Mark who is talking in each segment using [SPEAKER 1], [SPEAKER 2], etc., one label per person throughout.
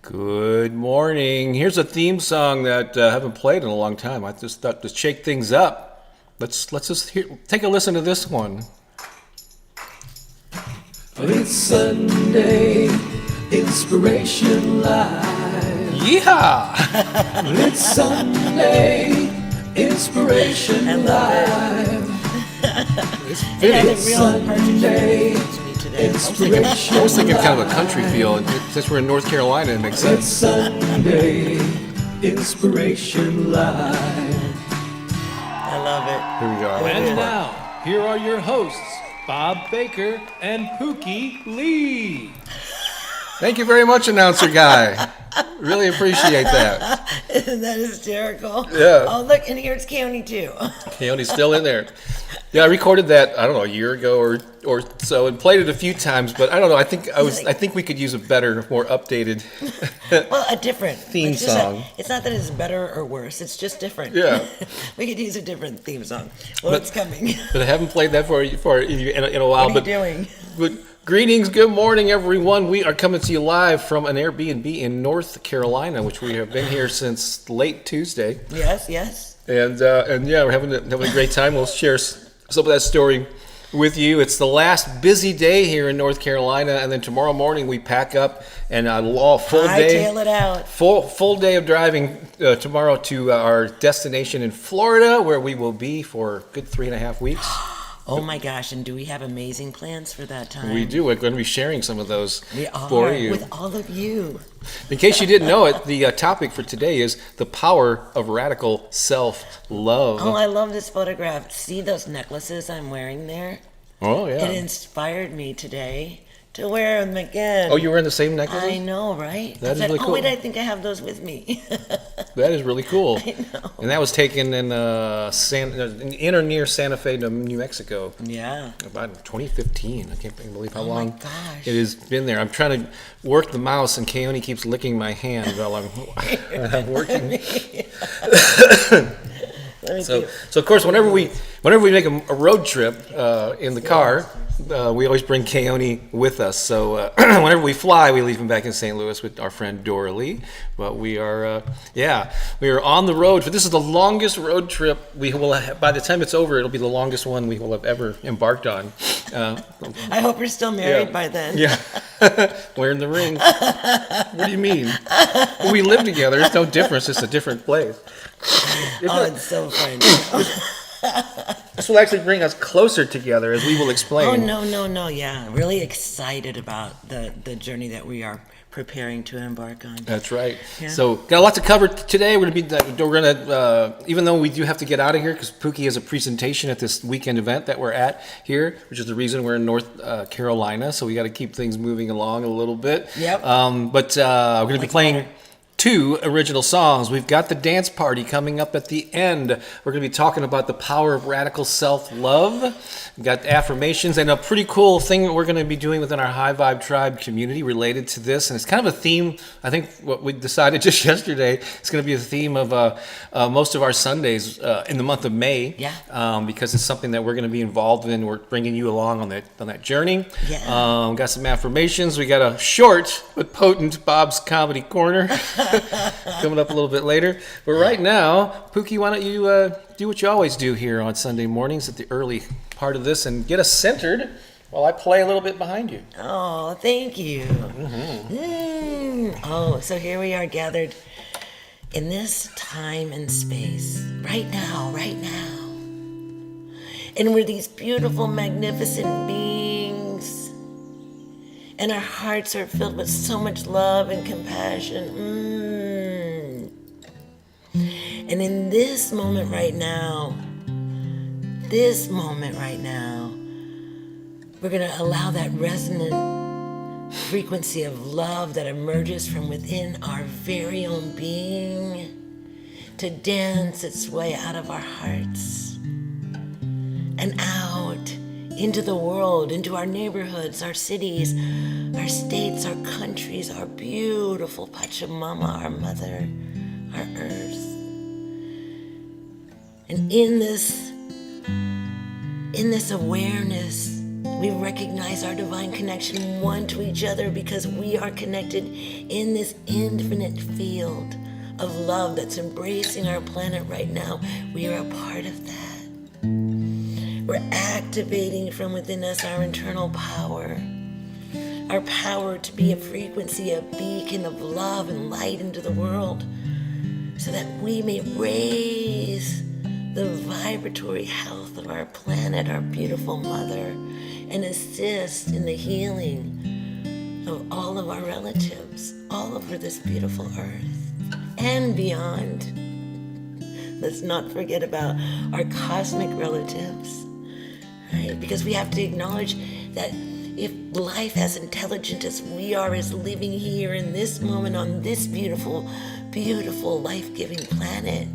[SPEAKER 1] Good morning. Here's a theme song that I haven't played in a long time. I just thought to shake things up. Let's just take a listen to this one.
[SPEAKER 2] It's Sunday, Inspiration Live.
[SPEAKER 1] Yeehaw!
[SPEAKER 2] It's Sunday, Inspiration Live.
[SPEAKER 1] It's fitting.
[SPEAKER 2] Sunday, Inspiration
[SPEAKER 1] I was thinking kind of a country feel. Since we're in North Carolina, it makes
[SPEAKER 2] It's
[SPEAKER 1] sense.
[SPEAKER 2] Sunday, Inspiration Live.
[SPEAKER 3] I love it.
[SPEAKER 1] Here we go.
[SPEAKER 4] And now, here are your hosts, Bob Baker and Pooki Lee.
[SPEAKER 1] Thank you very much, announcer guy. Really appreciate that.
[SPEAKER 3] Isn't that hysterical?
[SPEAKER 1] Yeah.
[SPEAKER 3] Oh, look, and here's County, too.
[SPEAKER 1] Coyote's still in there. Yeah, I recorded that, I don't know, a year ago or so and played it a few times, but I don't know, I think we could use a better, more updated
[SPEAKER 3] Well, a different
[SPEAKER 1] theme
[SPEAKER 3] it's just
[SPEAKER 1] song.
[SPEAKER 3] It's not that it's better or worse. It's just different.
[SPEAKER 1] Yeah.
[SPEAKER 3] We could use a different theme song. Well, it's coming.
[SPEAKER 1] But I haven't played that for in a while.
[SPEAKER 3] What are you doing?
[SPEAKER 1] But greetings, good morning, everyone. We are coming to you live from an Airbnb in North Carolina, which we have been here since late Tuesday,
[SPEAKER 3] Yes.
[SPEAKER 1] and yeah, we're having a great time. We'll share some of that story with you. It's the last busy day here in North Carolina, and then tomorrow morning we pack up and a full day.
[SPEAKER 3] Hightail it out.
[SPEAKER 1] Full day of driving tomorrow to our destination in Florida, where we will be for a good 3.5 weeks.
[SPEAKER 3] Oh my gosh, and do we have amazing plans for that time?
[SPEAKER 1] We do. We're going to be sharing some of those
[SPEAKER 3] We are,
[SPEAKER 1] for you.
[SPEAKER 3] with all of you.
[SPEAKER 1] In case you didn't know it, the topic for today is the power of radical self-love.
[SPEAKER 3] Oh, I love this photograph. See those necklaces I'm wearing there?
[SPEAKER 1] Oh, yeah.
[SPEAKER 3] It inspired me today to wear them again.
[SPEAKER 1] Oh, you were in the same necklace?
[SPEAKER 3] I know, right?
[SPEAKER 1] That
[SPEAKER 3] I
[SPEAKER 1] is
[SPEAKER 3] said,
[SPEAKER 1] really
[SPEAKER 3] oh,
[SPEAKER 1] cool.
[SPEAKER 3] wait, I think I have those with me.
[SPEAKER 1] That is really cool.
[SPEAKER 3] I know.
[SPEAKER 1] And that was taken in in or near Santa Fe, New Mexico.
[SPEAKER 3] Yeah.
[SPEAKER 1] About 2015. I can't believe how
[SPEAKER 3] Oh my
[SPEAKER 1] long
[SPEAKER 3] gosh.
[SPEAKER 1] it has been there. I'm trying to work the mouse, and Keone keeps licking my hand while I'm working.
[SPEAKER 3] Let me
[SPEAKER 1] So,
[SPEAKER 3] see.
[SPEAKER 1] so of course, whenever we make a road trip in the car, we always bring Keone with us. So whenever we fly, we leave him back in St. Louis with our friend Dora Lee. But we are on the road. This is the longest road trip we will have. By the time it's over, it'll be the longest one we will have ever embarked on.
[SPEAKER 3] I hope you're still married by then.
[SPEAKER 1] Yeah, wearing the ring. What do you mean? We live together. There's no difference. It's a different place.
[SPEAKER 3] Oh, it's so fun.
[SPEAKER 1] This will actually bring us closer together, as we will explain.
[SPEAKER 3] Oh, no. Yeah. Really excited about the journey that we are preparing to embark on.
[SPEAKER 1] That's right.
[SPEAKER 3] Yeah.
[SPEAKER 1] So got a lot to cover today. We're gonna even though we do have to get out of here because Pooki has a presentation at this weekend event that we're at here, which is the reason we're in North Carolina. So we got to keep things moving along a little bit.
[SPEAKER 3] Yep.
[SPEAKER 1] But we're gonna be playing 2 original songs. We've got the dance party coming up at the end. We're going to be talking about the power of radical self-love. We've got affirmations and a pretty cool thing that we're going to be doing within our High Vibe Tribe community related to this. And it's kind of a theme, I think what we decided just yesterday, it's going to be a theme of most of our Sundays in the month of May.
[SPEAKER 3] Yeah.
[SPEAKER 1] Because it's something that we're going to be involved in. We're bringing you along on that journey.
[SPEAKER 3] Yeah.
[SPEAKER 1] Got some affirmations. We got a short but potent Bob's Comedy Corner coming up a little bit later. But right now, Pooki, why don't you do what you always do here on Sunday mornings at the early part of this and get us centered while I play a little bit behind you.
[SPEAKER 3] Oh, thank you. Oh, so here we are gathered in this time and space, right now. And we're these beautiful, magnificent beings. And our hearts are filled with so much love and compassion. And in this moment right now, we're going to allow that resonant frequency of love that emerges from within our very own being to dance its way out of our hearts and out into the world, into our neighborhoods, our cities, our states, our countries, our beautiful Pachamama, our mother, our earth. And in this awareness We recognize our divine connection one to each other because we are connected in this infinite field of love that's embracing our planet right now. We are a part of that. We're activating from within us our internal power. Our power to be a frequency, a beacon of love and light into the world, so that we may raise the vibratory health of our planet, our beautiful mother, and assist in the healing of all of our relatives all over this beautiful earth and beyond. Let's not forget about our cosmic relatives, right? Because we have to acknowledge that if life as intelligent as we are is living here in this moment on this beautiful, beautiful, life-giving planet,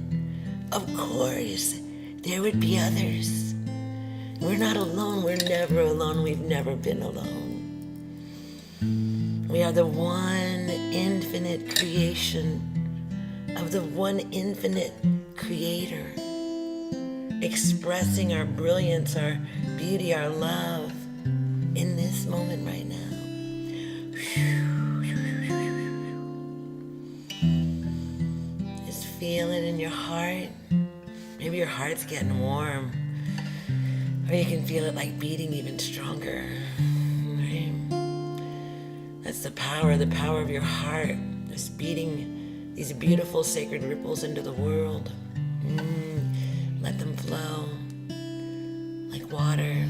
[SPEAKER 3] of course, there would be others. We're not alone. We're never alone. We've never been alone. We are the one infinite creation of the one infinite creator, expressing our brilliance, our beauty, our love in this moment right now. Just feel it in your heart. Maybe your heart's getting warm, or you can feel it like beating even stronger. Right? That's the power of your heart, just beating these beautiful sacred ripples into the world. Let them flow like water,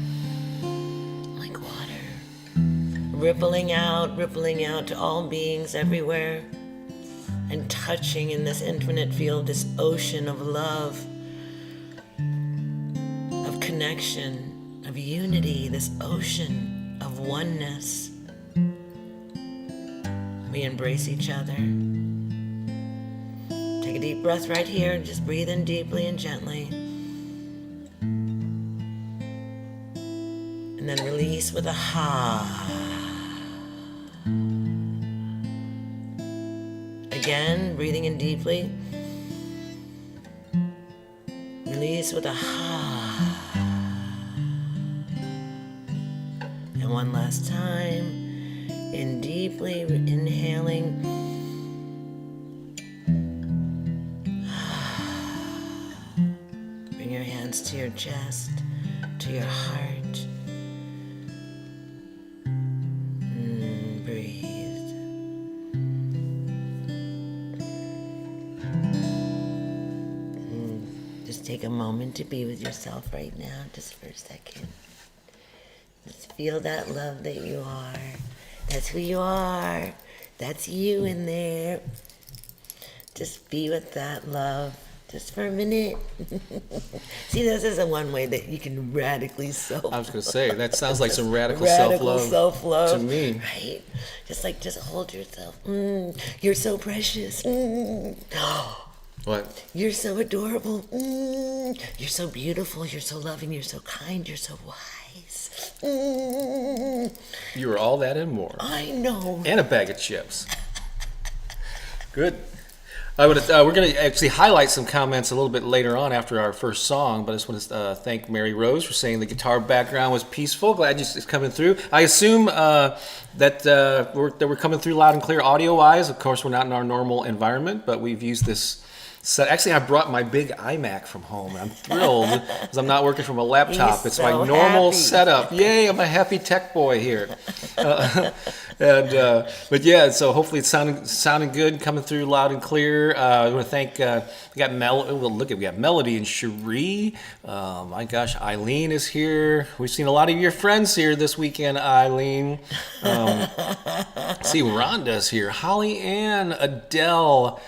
[SPEAKER 3] rippling out to all beings everywhere, and touching in this infinite field, this ocean of love, of connection, of unity, this ocean of oneness. We embrace each other. Take a deep breath right here. Just breathe in deeply and gently. And then release with a ha. Again, breathing in deeply. Release with a ha. And one last time. In deeply, inhaling. Bring your hands to your chest, to your heart. Breathe. Just take a moment to be with yourself right now, just for a second. Just feel that love that you are. That's who you are. That's you in there. Just be with that love just for a minute. See, this is the one way that you can radically self-love.
[SPEAKER 1] I was going to say, that sounds like some radical self-love to me.
[SPEAKER 3] Right? Just hold yourself. You're so precious.
[SPEAKER 1] What?
[SPEAKER 3] You're so adorable. You're so beautiful. You're so loving. You're so kind. You're so wise.
[SPEAKER 1] You were all that and more.
[SPEAKER 3] I know.
[SPEAKER 1] And a bag of chips. Good. We're going to actually highlight some comments a little bit later on after our first song, but I just want to thank Mary Rose for saying the guitar background was peaceful. Glad it's coming through. I assume that we're coming through loud and clear audio-wise. Of course, we're not in our normal environment, but we've used this set. Actually, I brought my big iMac from home. I'm thrilled because I'm not working from a laptop.
[SPEAKER 3] He's
[SPEAKER 1] it's
[SPEAKER 3] so
[SPEAKER 1] my normal
[SPEAKER 3] happy.
[SPEAKER 1] setup. Yay, I'm a happy tech boy here. But yeah, so hopefully it's sounding good, coming through loud and clear. I want to thank we got Melody and Cherie. My gosh, Eileen is here. We've seen a lot of your friends here this weekend, Eileen. See, Rhonda's here. Holly Ann, Adele.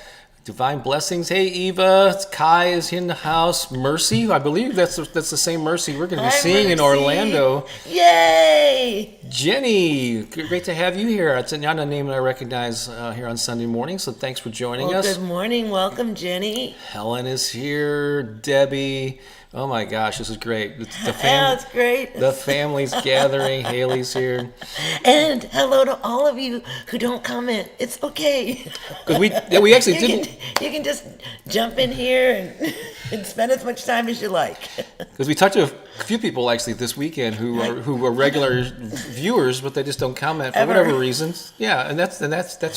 [SPEAKER 1] Divine blessings. Hey, Eva. Kai is in the house. Mercy. I believe that's the same Mercy we're going to be seeing in Orlando.
[SPEAKER 3] Yay!
[SPEAKER 1] Jenny, great to have you here. It's not a name that I recognize here on Sunday morning, so thanks for joining us.
[SPEAKER 3] Good morning. Welcome, Jenny.
[SPEAKER 1] Helen is here. Debbie. Oh my gosh, this is great. It's the
[SPEAKER 3] Yeah, it's great.
[SPEAKER 1] The family's gathering. Haley's here.
[SPEAKER 3] And hello to all of you who don't comment. It's okay.
[SPEAKER 1] Because we actually
[SPEAKER 3] You
[SPEAKER 1] didn't.
[SPEAKER 3] you can just jump in here and spend as much time as you like.
[SPEAKER 1] Because we talked to a few people actually this weekend who are regular viewers, but they just don't comment for
[SPEAKER 3] Ever.
[SPEAKER 1] whatever reasons. Yeah, and that's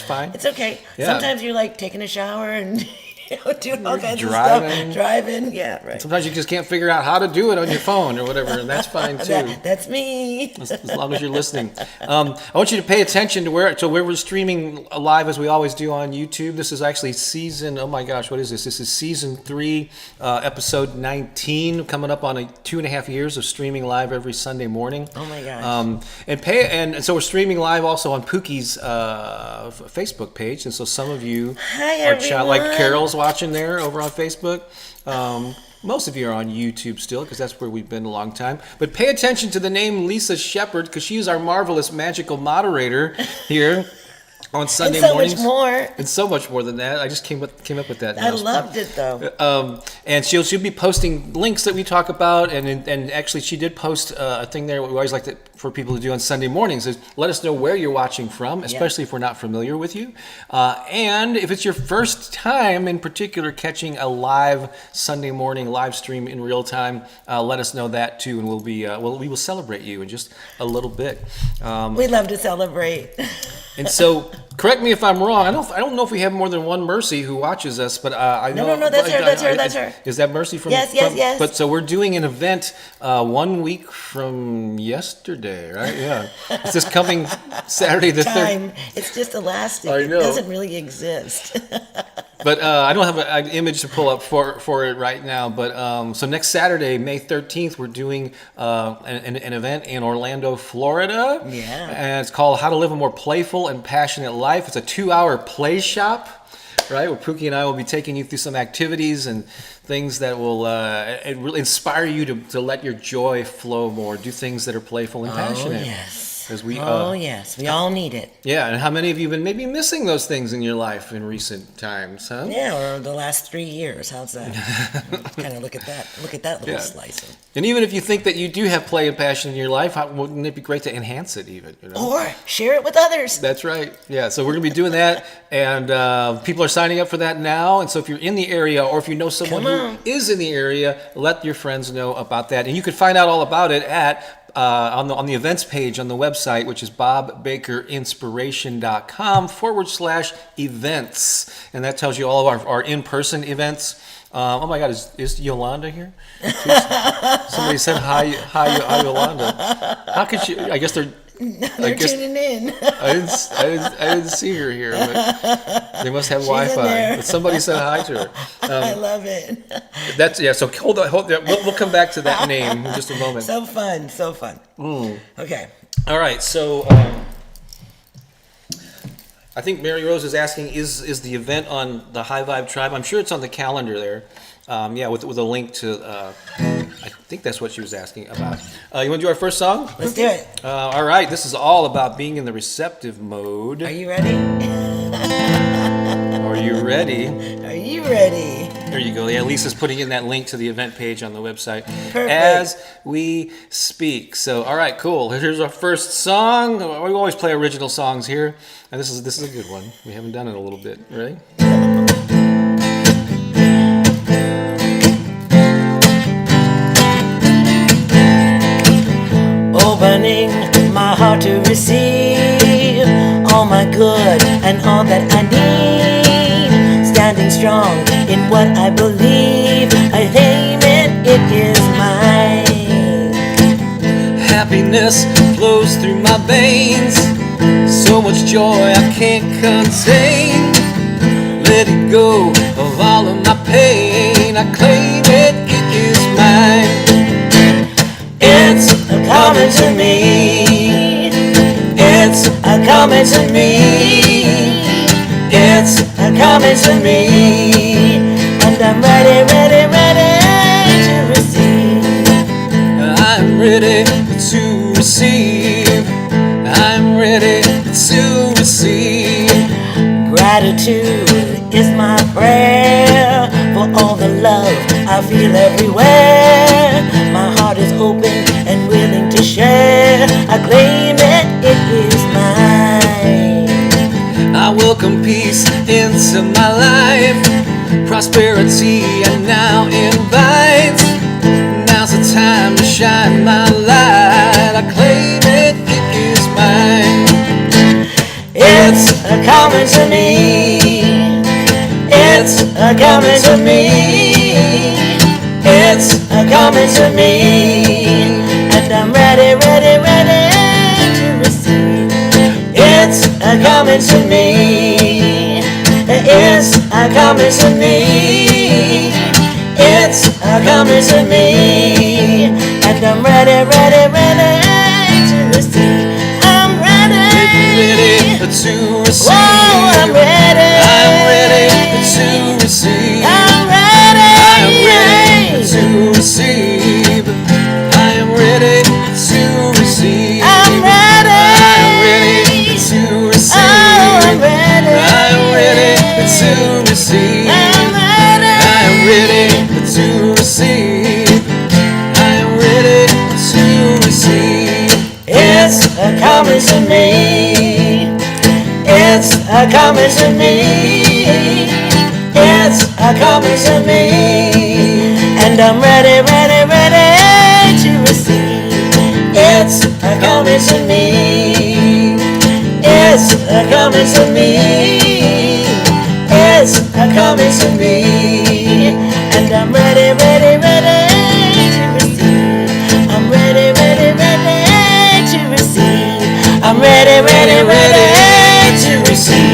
[SPEAKER 1] fine.
[SPEAKER 3] It's okay.
[SPEAKER 1] Yeah.
[SPEAKER 3] Sometimes you're like taking a shower and doing all kinds
[SPEAKER 1] Driving.
[SPEAKER 3] of stuff. Driving. Yeah, right.
[SPEAKER 1] Sometimes you just can't figure out how to do it on your phone or whatever, and that's fine too.
[SPEAKER 3] That's me.
[SPEAKER 1] As long as you're listening. I want you to pay attention to where we're streaming live as we always do on YouTube. This is actually season, oh my gosh, what is this? This is season 3, episode 19, coming up on 2.5 years of streaming live every Sunday morning.
[SPEAKER 3] Oh my gosh.
[SPEAKER 1] And so we're streaming live also on Pooki's Facebook page, and so some of you
[SPEAKER 3] Hi,
[SPEAKER 1] are
[SPEAKER 3] everyone.
[SPEAKER 1] like Carol's watching there over on Facebook. Most of you are on YouTube still because that's where we've been a long time. But pay attention to the name Lisa Shepherd because she is our marvelous magical moderator here on Sunday
[SPEAKER 3] and so
[SPEAKER 1] mornings.
[SPEAKER 3] much more.
[SPEAKER 1] And so much more than that. I just came up with that.
[SPEAKER 3] I loved it though.
[SPEAKER 1] And she'll be posting links that we talk about, and actually she did post a thing there. We always like for people to do on Sunday mornings is let us know where you're watching from, especially if we're not familiar with you, and if it's your first time in particular catching a live Sunday morning live stream in real time, let us know that too, and we will celebrate you in just a little bit.
[SPEAKER 3] We love to celebrate.
[SPEAKER 1] And so, correct me if I'm wrong. I don't know if we have more than one Mercy who watches us, but I know.
[SPEAKER 3] No, that's her.
[SPEAKER 1] Is that Mercy from?
[SPEAKER 3] Yes.
[SPEAKER 1] But so we're doing an event 1 week from yesterday, right? Yeah. It's this coming Saturday the 3rd.
[SPEAKER 3] Time. It's just elastic.
[SPEAKER 1] I know.
[SPEAKER 3] It doesn't really exist.
[SPEAKER 1] But I don't have an image to pull up for it right now. But so next Saturday, May 13th, we're doing an event in Orlando, Florida.
[SPEAKER 3] Yeah.
[SPEAKER 1] And it's called How to Live a More Playful and Passionate Life. It's a 2-hour play shop, right? Where Pooki and I will be taking you through some activities and things that will really inspire you to let your joy flow more. Do things that are playful and passionate.
[SPEAKER 3] Oh, yes.
[SPEAKER 1] Yes,
[SPEAKER 3] we all need it.
[SPEAKER 1] Yeah, and how many of you have been maybe missing those things in your life in recent times, huh?
[SPEAKER 3] Yeah, or the last 3 years. How's that? Kind of look at that little slice of.
[SPEAKER 1] And even if you think that you do have play and passion in your life, wouldn't it be great to enhance it even? You know?
[SPEAKER 3] Or share it with others.
[SPEAKER 1] That's right. Yeah, so we're going to be doing that, and people are signing up for that now. And so if you're in the area, or if you know someone who is in the area, let your friends know about that. And you can find out all about it at on the events page on the website, which is bobbakerinspiration.com/events. And that tells you all of our in-person events. Oh my God, is Yolanda here? Somebody said hi, Yolanda. How could she? I guess they're
[SPEAKER 3] tuning in.
[SPEAKER 1] I didn't see her here, but they must have Wi-Fi. But somebody said hi to her.
[SPEAKER 3] I love it.
[SPEAKER 1] So hold on. We'll come back to that name in just a moment.
[SPEAKER 3] So fun. Okay.
[SPEAKER 1] All right. So I think Mary Rose is asking, is the event on the High Vibe Tribe? I'm sure it's on the calendar there. With a link to. I think that's what she was asking about. You want to do our first song?
[SPEAKER 3] Let's do it.
[SPEAKER 1] All right. This is all about being in the receptive mode.
[SPEAKER 3] Are you ready?
[SPEAKER 1] Are you ready?
[SPEAKER 3] Are you ready?
[SPEAKER 1] There you go. Yeah, Lisa's putting in that link to the event page on the website
[SPEAKER 3] Perfect.
[SPEAKER 1] as we speak. So, all right, cool. Here's our first song. We always play original songs here, and this is a good one. We haven't done it in a little bit. Ready?
[SPEAKER 3] Opening my heart to receive all my good and all that I need. Standing strong in what I believe. I claim it is mine.
[SPEAKER 1] Happiness flows through my veins. So much joy I can't contain. Letting go of all of my pain. I claim it is mine. It's coming to me. It's coming to me. It's coming to me.
[SPEAKER 3] And I'm ready to receive.
[SPEAKER 1] I'm ready to receive. I'm ready to receive.
[SPEAKER 3] Gratitude is my prayer for all the love I feel everywhere. share. I claim it, it is mine.
[SPEAKER 1] I welcome peace into my life. Prosperity I now invite. Now's the time to shine my light. I claim it, it is mine.
[SPEAKER 3] It's coming to me. It's coming to me. It's coming to me. And I'm ready, ready, ready to receive. It's coming to me. It's coming to me. It's coming to me. And I'm ready, ready, ready to receive. I'm ready
[SPEAKER 1] To receive.
[SPEAKER 3] Oh, I'm ready.
[SPEAKER 1] I'm ready to receive.
[SPEAKER 3] I'm ready.
[SPEAKER 1] I am ready to receive. I am ready to receive.
[SPEAKER 3] I'm ready.
[SPEAKER 1] I am ready to receive.
[SPEAKER 3] Oh, I'm ready.
[SPEAKER 1] I am ready to receive.
[SPEAKER 3] I'm ready.
[SPEAKER 1] I am ready to receive. I am ready to receive.
[SPEAKER 3] It's coming to me. It's coming to me. It's coming to me. And I'm ready, ready, ready to receive. It's coming to me. It's coming to me. It's coming to me. And I'm ready, ready, ready to receive. I'm ready, ready, ready to receive. I'm ready, ready, ready to receive.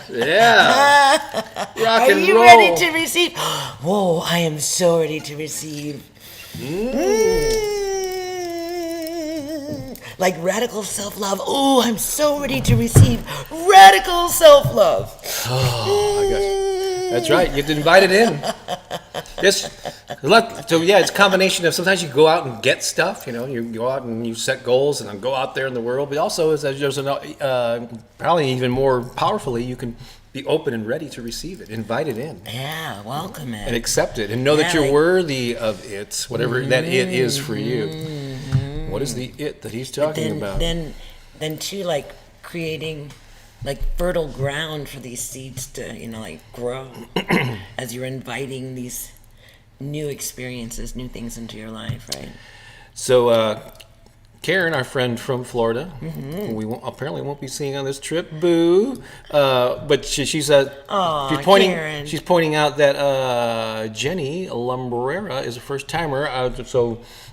[SPEAKER 1] Yeah. Rock
[SPEAKER 3] Are
[SPEAKER 1] and
[SPEAKER 3] you
[SPEAKER 1] roll.
[SPEAKER 3] ready to receive? Whoa, I am so ready to receive. Like radical self-love. Oh, I'm so ready to receive radical self-love.
[SPEAKER 1] Oh my gosh. That's right. You've invited in. Yes. So yeah, it's a combination of sometimes you go out and get stuff. You go out and you set goals and then go out there in the world. But also, there's probably even more powerfully, you can be open and ready to receive it, invite it in,
[SPEAKER 3] Yeah, welcome it.
[SPEAKER 1] and accept it, and know that
[SPEAKER 3] Yeah,
[SPEAKER 1] you're
[SPEAKER 3] like-
[SPEAKER 1] worthy of it, whatever that it is for you. What is the it that he's talking about?
[SPEAKER 3] Then too, like creating like fertile ground for these seeds to, like grow as you're inviting these new experiences, new things into your life, right?
[SPEAKER 1] So, Karen, our friend from Florida, who we apparently won't be seeing on this trip, boo. But she's
[SPEAKER 3] Aw,
[SPEAKER 1] pointing.
[SPEAKER 3] Karen.
[SPEAKER 1] She's pointing out that Jenny Lumbrera is a first timer.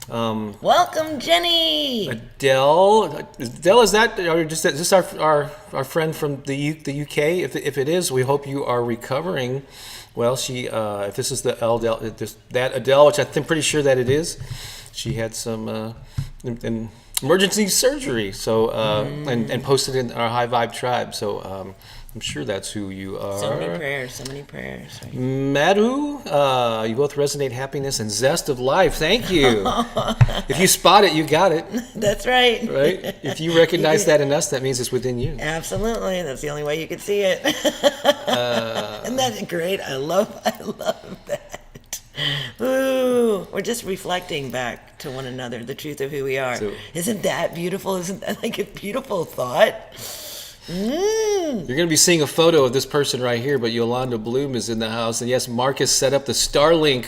[SPEAKER 3] Welcome, Jenny.
[SPEAKER 1] Adele, is that or is this our friend from the UK? If it is, we hope you are recovering. Well, she if this is the that Adele, which I'm pretty sure that it is, she had some emergency surgery. So and posted in our High Vibe Tribe. So I'm sure that's who you are.
[SPEAKER 3] So many prayers. Right?
[SPEAKER 1] Madhu, you both resonate happiness and zest of life. Thank you. If you spot it, you got it.
[SPEAKER 3] That's right.
[SPEAKER 1] Right? If you recognize that in us, that means it's within you.
[SPEAKER 3] Absolutely. That's the only way you could see it. Isn't that great? I love that. Ooh, we're just reflecting back to one another the truth of who we are.
[SPEAKER 1] So-
[SPEAKER 3] Isn't that beautiful? Isn't that like a beautiful thought?
[SPEAKER 1] You're going to be seeing a photo of this person right here, but Yolanda Bloom is in the house. And yes, Marcus set up the Starlink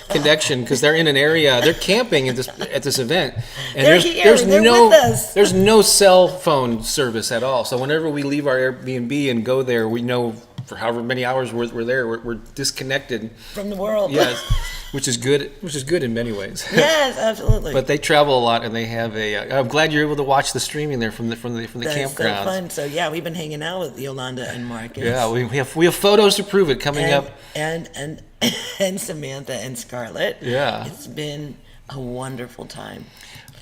[SPEAKER 1] connection because they're in an area. They're camping at this event. And
[SPEAKER 3] They're here. They're with us.
[SPEAKER 1] There's no cell phone service at all. So whenever we leave our Airbnb and go there, we know for however many hours we're there, we're disconnected.
[SPEAKER 3] From the world.
[SPEAKER 1] Yes, which is good in many ways.
[SPEAKER 3] Yes, absolutely.
[SPEAKER 1] But they travel a lot, and they have I'm glad you're able to watch the streaming there from the
[SPEAKER 3] That's
[SPEAKER 1] campgrounds.
[SPEAKER 3] so fun. So yeah, we've been hanging out with Yolanda and Marcus.
[SPEAKER 1] Yeah, we have photos to prove it coming up.
[SPEAKER 3] And Samantha and Scarlett.
[SPEAKER 1] Yeah.
[SPEAKER 3] It's been a wonderful time.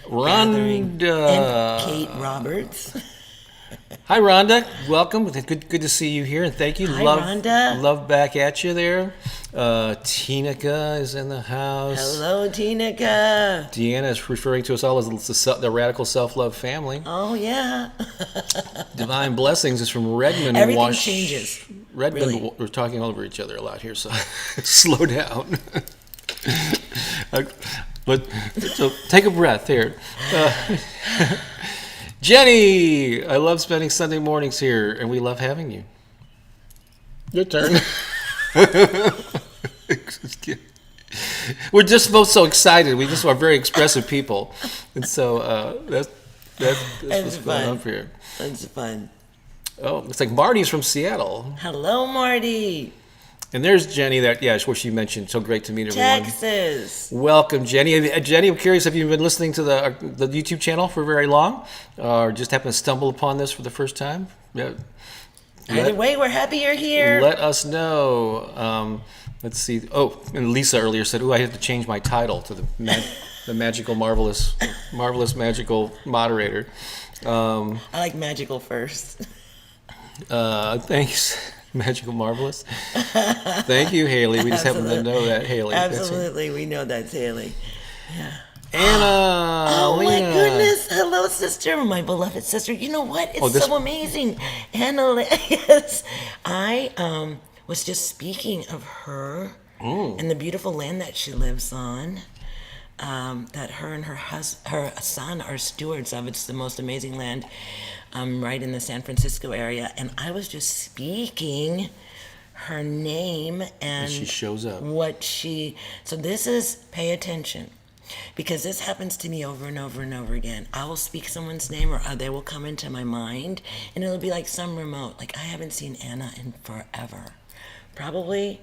[SPEAKER 3] Gathering.
[SPEAKER 1] Rhonda.
[SPEAKER 3] And Kate Roberts.
[SPEAKER 1] Hi, Rhonda. Welcome. Good to see you here, and thank you.
[SPEAKER 3] Hi,
[SPEAKER 1] love,
[SPEAKER 3] Rhonda.
[SPEAKER 1] Love back at you there. Tinica is in the house.
[SPEAKER 3] Hello, Tinica.
[SPEAKER 1] Deanna is referring to us all as the radical self-love family.
[SPEAKER 3] Oh, yeah.
[SPEAKER 1] Divine Blessings is from Redmond.
[SPEAKER 3] Everything changes.
[SPEAKER 1] Redmond,
[SPEAKER 3] really.
[SPEAKER 1] We're talking all over each other a lot here, so slow down. But so take a breath here. Jenny, I love spending Sunday mornings here, and we love having you. Your turn. We're just both so excited. We just are very expressive people, and so that's what's going on here.
[SPEAKER 3] That's fun.
[SPEAKER 1] Oh, looks like Marty's from Seattle.
[SPEAKER 3] Hello, Marty.
[SPEAKER 1] And there's Jenny, where she mentioned. So great to meet everyone.
[SPEAKER 3] Texas.
[SPEAKER 1] Welcome, Jenny. Jenny, I'm curious, have you been listening to the YouTube channel for very long? Or just happened to stumble upon this for the first time? Yeah.
[SPEAKER 3] Either way, we're happy you're here.
[SPEAKER 1] Let us know. Let's see. Oh, and Lisa earlier said, I have to change my title to the magical, marvelous, magical moderator.
[SPEAKER 3] I like magical first.
[SPEAKER 1] Thanks. Magical Marvelous. Thank you, Haley. We just happen to know that, Haley.
[SPEAKER 3] Absolutely, we know that's Haley. Yeah.
[SPEAKER 1] Anna.
[SPEAKER 3] Oh
[SPEAKER 1] Lena.
[SPEAKER 3] my goodness! Hello, sister, my beloved sister. You know what? It's so amazing. Anna, yes. I was just speaking of her and the beautiful land that she lives on. That her and her son are stewards of. It's the most amazing land, right in the San Francisco area. And I was just speaking her name and
[SPEAKER 1] she shows up.
[SPEAKER 3] So this is, pay attention, because this happens to me over and over and over again. I will speak someone's name, or they will come into my mind, and it'll be like some remote. Like, I haven't seen Anna in forever. Probably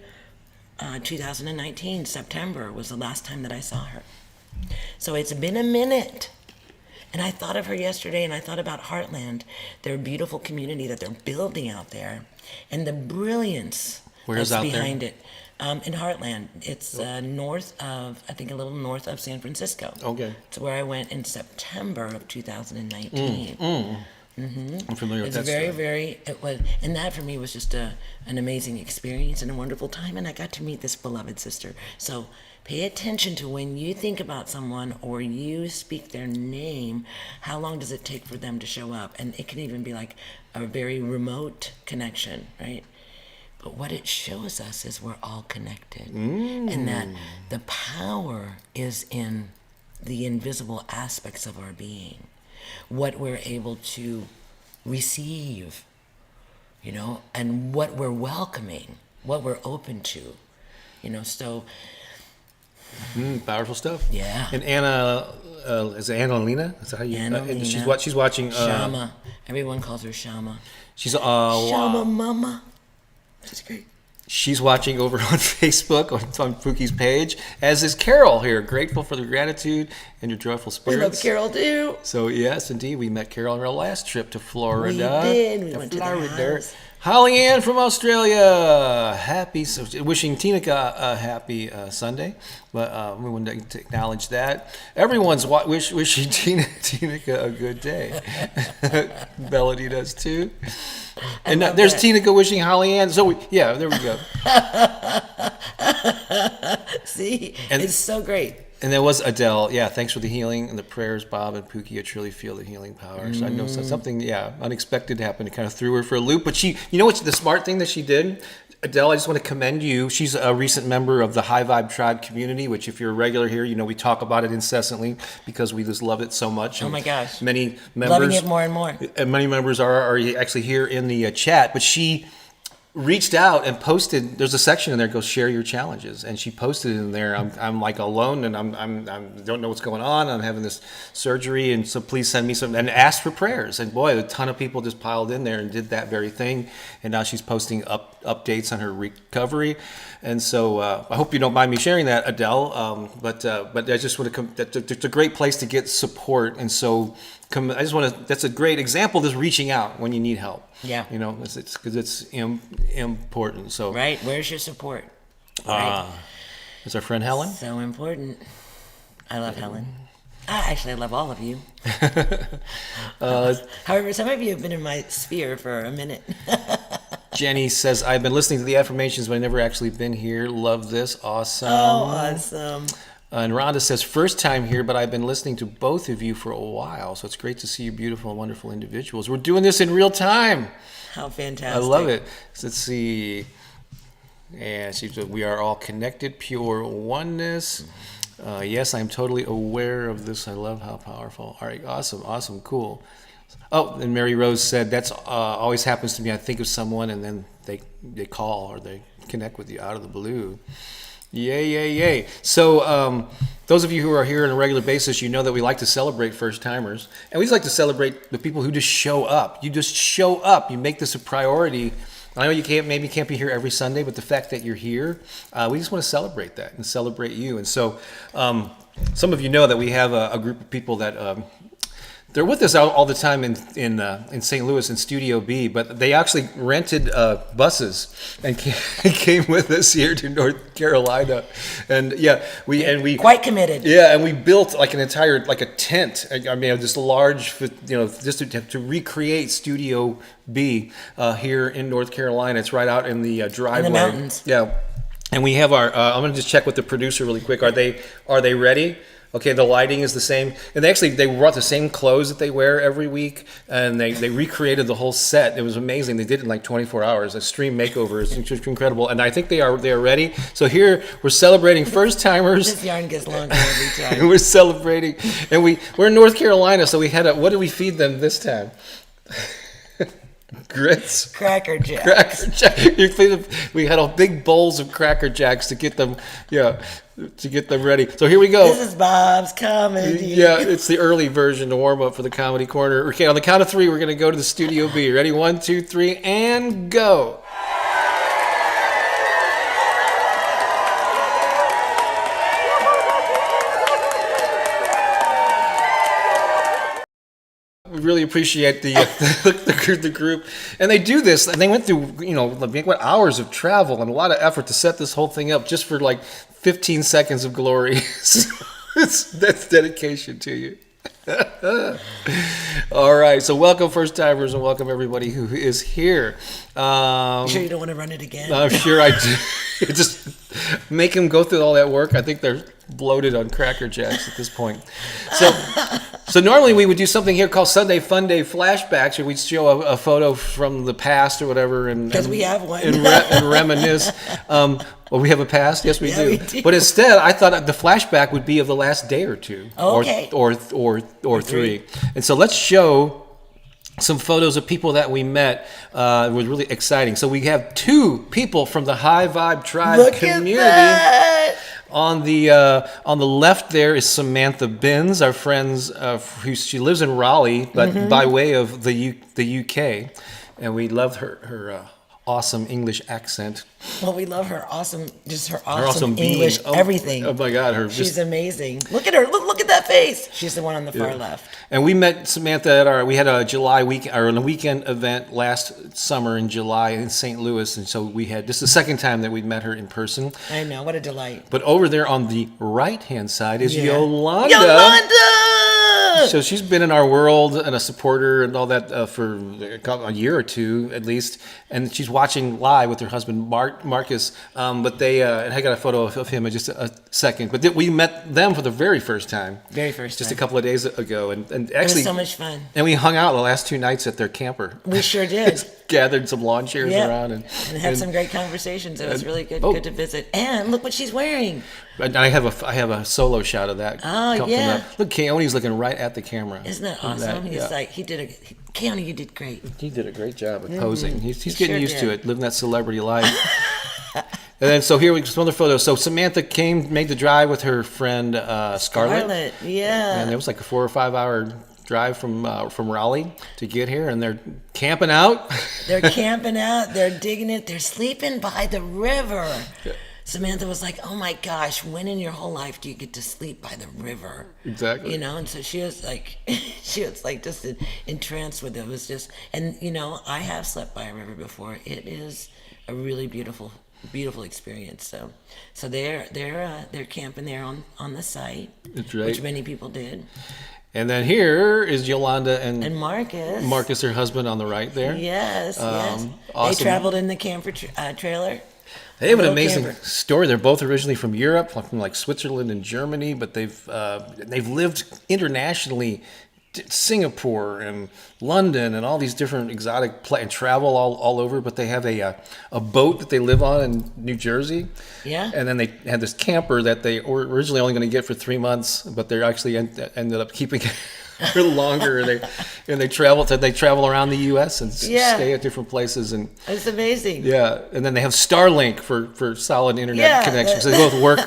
[SPEAKER 3] 2019, September was the last time that I saw her. So it's been a minute. And I thought of her yesterday, and I thought about Heartland, their beautiful community that they're building out there, and the brilliance that's behind it. In Heartland, it's north of, I think a little north of San Francisco.
[SPEAKER 1] Okay.
[SPEAKER 3] It's where I went in September of 2019.
[SPEAKER 1] I'm familiar with that
[SPEAKER 3] Very, it was, and that for me was just an amazing experience and a wonderful time, and I got to meet this beloved sister. So pay attention to when you think about someone or you speak their name, how long does it take for them to show up? And it can even be like a very remote connection, right? But what it shows us is we're all connected, and that the power is in the invisible aspects of our being, what we're able to receive, and what we're welcoming, what we're open to, so.
[SPEAKER 1] Powerful stuff.
[SPEAKER 3] Yeah.
[SPEAKER 1] And Anna, is it Anna Lena? Is that how you?
[SPEAKER 3] Anna-Lena.
[SPEAKER 1] She's watching.
[SPEAKER 3] Shama. Everyone calls her Shama.
[SPEAKER 1] She's
[SPEAKER 3] Shama Mama. She's great.
[SPEAKER 1] She's watching over on Facebook on Pooki's page, as is Carol here. Grateful for the gratitude and your joyful spirits.
[SPEAKER 3] We love Carol too.
[SPEAKER 1] So yes, indeed, we met Carol on our last trip to Florida.
[SPEAKER 3] We did. We went to the house.
[SPEAKER 1] Holly Ann from Australia. Wishing Tina a happy Sunday. But we wanted to acknowledge that. Everyone's wishing Tina a good day. Melody does too. And there's Tina wishing Holly Ann. So there we go.
[SPEAKER 3] See, it's so great.
[SPEAKER 1] And there was Adele. Yeah, thanks for the healing and the prayers, Bob and Pooki. I truly feel the healing power. So I know something, unexpected happened. It kind of threw her for a loop. But what's the smart thing that she did? Adele, I just want to commend you. She's a recent member of the High Vibe Tribe community, which if you're a regular here, we talk about it incessantly because we just love it so much.
[SPEAKER 3] Oh my gosh.
[SPEAKER 1] Many members.
[SPEAKER 3] Loving it more and more.
[SPEAKER 1] And many members are actually here in the chat. But she reached out and posted. There's a section in there that goes share your challenges, and she posted it in there. I'm like alone, and I'm don't know what's going on. I'm having this surgery, and so please send me some, and asked for prayers. And boy, a ton of people just piled in there and did that very thing. And now she's posting updates on her recovery. And so I hope you don't mind me sharing that, Adele. But I just want to come. It's a great place to get support, and so. I just want to. That's a great example. Just reaching out when you need help.
[SPEAKER 3] Yeah.
[SPEAKER 1] It's because it's important. So.
[SPEAKER 3] Right. Where's your support? Right.
[SPEAKER 1] Is our friend Helen?
[SPEAKER 3] So important. I love Helen. Actually, I love all of you. However, some of you have been in my sphere for a minute.
[SPEAKER 1] Jenny says, I've been listening to the affirmations, but I've never actually been here. Love this. Awesome.
[SPEAKER 3] Oh, awesome.
[SPEAKER 1] And Rhonda says, first time here, but I've been listening to both of you for a while. So it's great to see you beautiful and wonderful individuals. We're doing this in real time.
[SPEAKER 3] How fantastic.
[SPEAKER 1] I love it. So let's see. And she said, we are all connected, pure oneness. Yes, I'm totally aware of this. I love how powerful. All right, awesome, cool. Oh, and Mary Rose said, that's always happens to me. I think of someone and then they call or they connect with you out of the blue. Yay. So those of you who are here on a regular basis, you know that we like to celebrate first-timers. And we just like to celebrate the people who just show up. You just show up. You make this a priority. I know you can't be here every Sunday, but the fact that you're here, we just want to celebrate that and celebrate you. And so some of you know that we have a group of people that they're with us all the time in St. Louis in Studio B, but they actually rented buses and came with us here to North Carolina, and we
[SPEAKER 3] Quite committed.
[SPEAKER 1] Yeah, and we built like an entire a tent. I mean, just a large, just to recreate Studio B here in North Carolina. It's right out in the driveway.
[SPEAKER 3] In the mountains.
[SPEAKER 1] Yeah, and we have our. I'm going to just check with the producer really quick. Are they ready? Okay, the lighting is the same, and they brought the same clothes that they wear every week, and they recreated the whole set. It was amazing. They did it in like 24 hours. A stream makeover is just incredible, and I think they are ready. So here we're celebrating first timers.
[SPEAKER 3] This yarn gets longer every time.
[SPEAKER 1] We're celebrating, and we're in North Carolina, so we had what did we feed them this time? Grits,
[SPEAKER 3] Cracker Jacks.
[SPEAKER 1] We had big bowls of Cracker Jacks to get them, to get them ready. So here we go.
[SPEAKER 3] This is Bob's comedy.
[SPEAKER 1] Yeah, it's the early version to warm up for the comedy corner. Okay, on the count of three, we're gonna go to the Studio B. Ready? 1, 2, 3, and go. We really appreciate the group, and they do this. And they went through hours of travel and a lot of effort to set this whole thing up just for like 15 seconds of glory. So that's dedication to you. All right, so welcome first timers and welcome everybody who is here.
[SPEAKER 3] You sure you don't want to run it again?
[SPEAKER 1] I'm sure I do. Just make them go through all that work. I think they're bloated on Cracker Jacks at this point. So normally we would do something here called Sunday Fun Day Flashbacks, where we'd show a photo from the past or whatever, and
[SPEAKER 3] we have one,
[SPEAKER 1] and reminisce. Well, we have a past, yes, we
[SPEAKER 3] We
[SPEAKER 1] do.
[SPEAKER 3] do.
[SPEAKER 1] But instead, I thought the flashback would be of the last day or two,
[SPEAKER 3] Okay.
[SPEAKER 1] or 3. And so let's show some photos of people that we met. It was really exciting. So we have 2 people from the High Vibe Tribe
[SPEAKER 3] Look
[SPEAKER 1] community.
[SPEAKER 3] at that.
[SPEAKER 1] On the left there is Samantha Binns, our friends. She lives in Raleigh, but by way of the UK, and we love her awesome English accent.
[SPEAKER 3] Well, we love her awesome
[SPEAKER 1] awesome being.
[SPEAKER 3] English, everything.
[SPEAKER 1] Oh my God,
[SPEAKER 3] She's amazing. Look at her. Look at that face. She's the one on the far left.
[SPEAKER 1] And we met Samantha we had a July weekend event last summer in July in St. Louis, and so we had this is the second time that we met her in person.
[SPEAKER 3] I know, what a delight.
[SPEAKER 1] But over there on the right hand side is Yolanda.
[SPEAKER 3] Yolanda!
[SPEAKER 1] So she's been in our world and a supporter and all that for a year or two at least, and she's watching live with her husband Marcus. But they and I got a photo of him in just a second. But we met them for the very first time. Just a couple of days ago, and actually
[SPEAKER 3] it was so much fun.
[SPEAKER 1] And we hung out the last 2 nights at their camper.
[SPEAKER 3] We sure did.
[SPEAKER 1] Gathered some lawn chairs around and
[SPEAKER 3] had some great conversations. It was really good to visit. And look what she's wearing.
[SPEAKER 1] And I have a solo shot of that.
[SPEAKER 3] Oh yeah.
[SPEAKER 1] Look, Keone's looking right at the camera.
[SPEAKER 3] Isn't that awesome? He's like Keone, you did great.
[SPEAKER 1] He did a great job of posing. He's getting used to it, living that celebrity life. And then so here we some other photos. So Samantha made the drive with her friend Scarlett.
[SPEAKER 3] Yeah.
[SPEAKER 1] And it was like a 4 or 5 hour drive from Raleigh to get here, and they're camping out.
[SPEAKER 3] They're camping out. They're digging it. They're sleeping by the river. Yeah. Samantha was like, "Oh my gosh, when in your whole life do you get to sleep by the river?"
[SPEAKER 1] Exactly.
[SPEAKER 3] And so she was like, just entranced with it. It was just, and I have slept by a river before. It is a really beautiful experience. So they're camping there on the site. That's right. Which many people did.
[SPEAKER 1] And then here is Yolanda and
[SPEAKER 3] Marcus.
[SPEAKER 1] Marcus, her husband, on the right there.
[SPEAKER 3] Yes. Awesome. They traveled in the camper trailer.
[SPEAKER 1] They have an amazing story. They're both originally from Europe, from like Switzerland and Germany, but they've lived internationally Singapore and London and all these different exotic and travel all over, but they have a boat that they live on in New Jersey.
[SPEAKER 3] Yeah.
[SPEAKER 1] And then they had this camper that they were originally only going to get for 3 months, but they actually ended up keeping it for longer. They travel around the U.S. and stay at different places, and
[SPEAKER 3] It's amazing.
[SPEAKER 1] yeah. And then they have Starlink for solid internet connection. So they both work.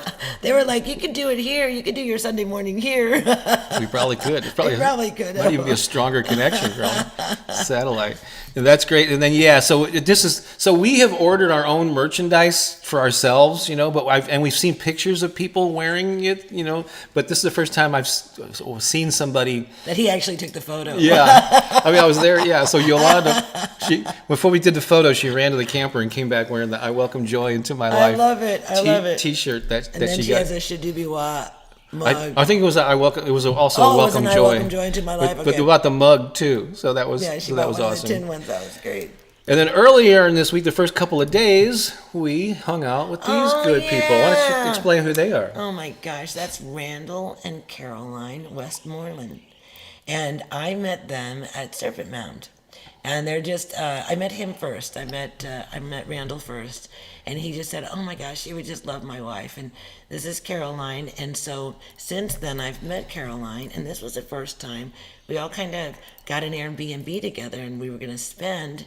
[SPEAKER 3] They were like, you could do it here. You could do your Sunday morning here.
[SPEAKER 1] We probably could. It
[SPEAKER 3] probably could.
[SPEAKER 1] Might even be a stronger connection, probably. Satellite. And that's great. And then so we have ordered our own merchandise for ourselves, but we've seen pictures of people wearing it, but this is the first time I've seen somebody
[SPEAKER 3] That he actually took the photo.
[SPEAKER 1] Yeah, I mean, I was there. Yeah, so Yolanda, before we did the photo, she ran to the camper and came back wearing the "I welcome joy into my life."
[SPEAKER 3] I love it. I love it.
[SPEAKER 1] T-shirt that
[SPEAKER 3] And then
[SPEAKER 1] she
[SPEAKER 3] she
[SPEAKER 1] got.
[SPEAKER 3] has a Shadubiwa mug.
[SPEAKER 1] I think it was I welcome. It was also
[SPEAKER 3] Oh,
[SPEAKER 1] a
[SPEAKER 3] it was
[SPEAKER 1] welcome
[SPEAKER 3] an I
[SPEAKER 1] joy.
[SPEAKER 3] welcome joy into my life,
[SPEAKER 1] But
[SPEAKER 3] okay.
[SPEAKER 1] about the mug too. So that was
[SPEAKER 3] Yeah, she
[SPEAKER 1] so that
[SPEAKER 3] bought
[SPEAKER 1] was
[SPEAKER 3] one of
[SPEAKER 1] awesome.
[SPEAKER 3] the tin ones. That was great.
[SPEAKER 1] And then earlier in this week, the first couple of days, we hung out with these good people. Why don't you
[SPEAKER 3] yeah.
[SPEAKER 1] explain who they are?
[SPEAKER 3] Oh my gosh, that's Randall and Caroline Westmoreland. And I met them at Serpent Mound. And they're just, I met him first. I met Randall first. And he just said, oh my gosh, you would just love my wife. And this is Caroline. And so since then, I've met Caroline. And this was the first time we all kind of got an Airbnb together. And we were going to spend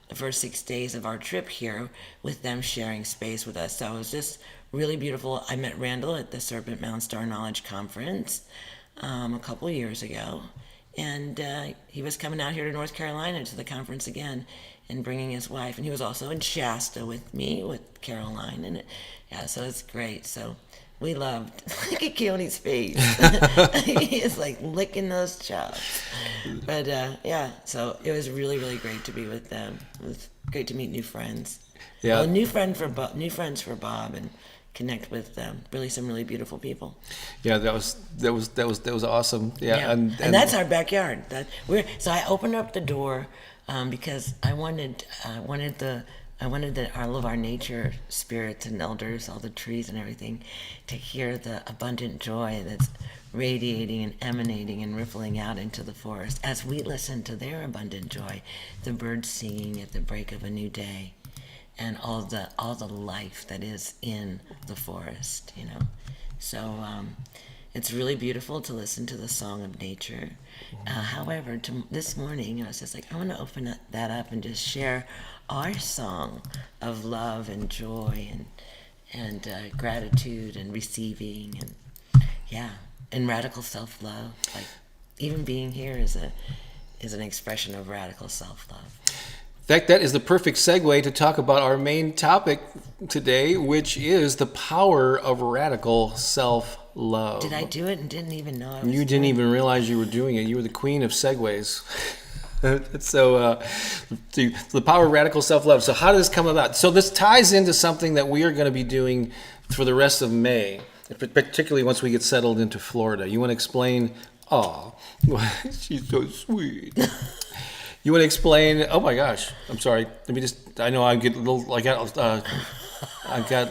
[SPEAKER 3] the first 6 days of our trip here with them sharing space with us. So it was just really beautiful. I met Randall at the Serpent Mound Star Knowledge Conference a couple years ago. And he was coming out here to North Carolina to the conference again and bringing his wife. And he was also in Shasta with me, with Caroline. And so it's great. So we loved, look at Keone's face. He is like licking those chops. But so it was really, really great to be with them. It was great to meet new friends.
[SPEAKER 1] Yeah.
[SPEAKER 3] Well, new friends for Bob, and connect with some really beautiful people.
[SPEAKER 1] Yeah, that was awesome. Yeah,
[SPEAKER 3] And that's our backyard. So I opened up the door because I wanted all of our nature spirits and elders, all the trees and everything, to hear the abundant joy that's radiating and emanating and rippling out into the forest as we listen to their abundant joy, the birds singing at the break of a new day, and all the life that is in the forest, So it's really beautiful to listen to the song of nature. However, this morning I was just like, I want to open that up and just share our song of love and joy and gratitude and receiving and radical self-love. Like even being here is an expression of radical self-love.
[SPEAKER 1] In fact, that is the perfect segue to talk about our main topic today, which is the power of radical self-love.
[SPEAKER 3] Did I do it and didn't even know I was
[SPEAKER 1] You didn't even realize you were doing it. You were the queen of segues. So the power of radical self-love. So how does this come about? So this ties into something that we are going to be doing for the rest of May, particularly once we get settled into Florida. You want to explain? Oh, she's so sweet. You want to explain? Oh my gosh! I'm sorry. Let me just. I know I get a little. I got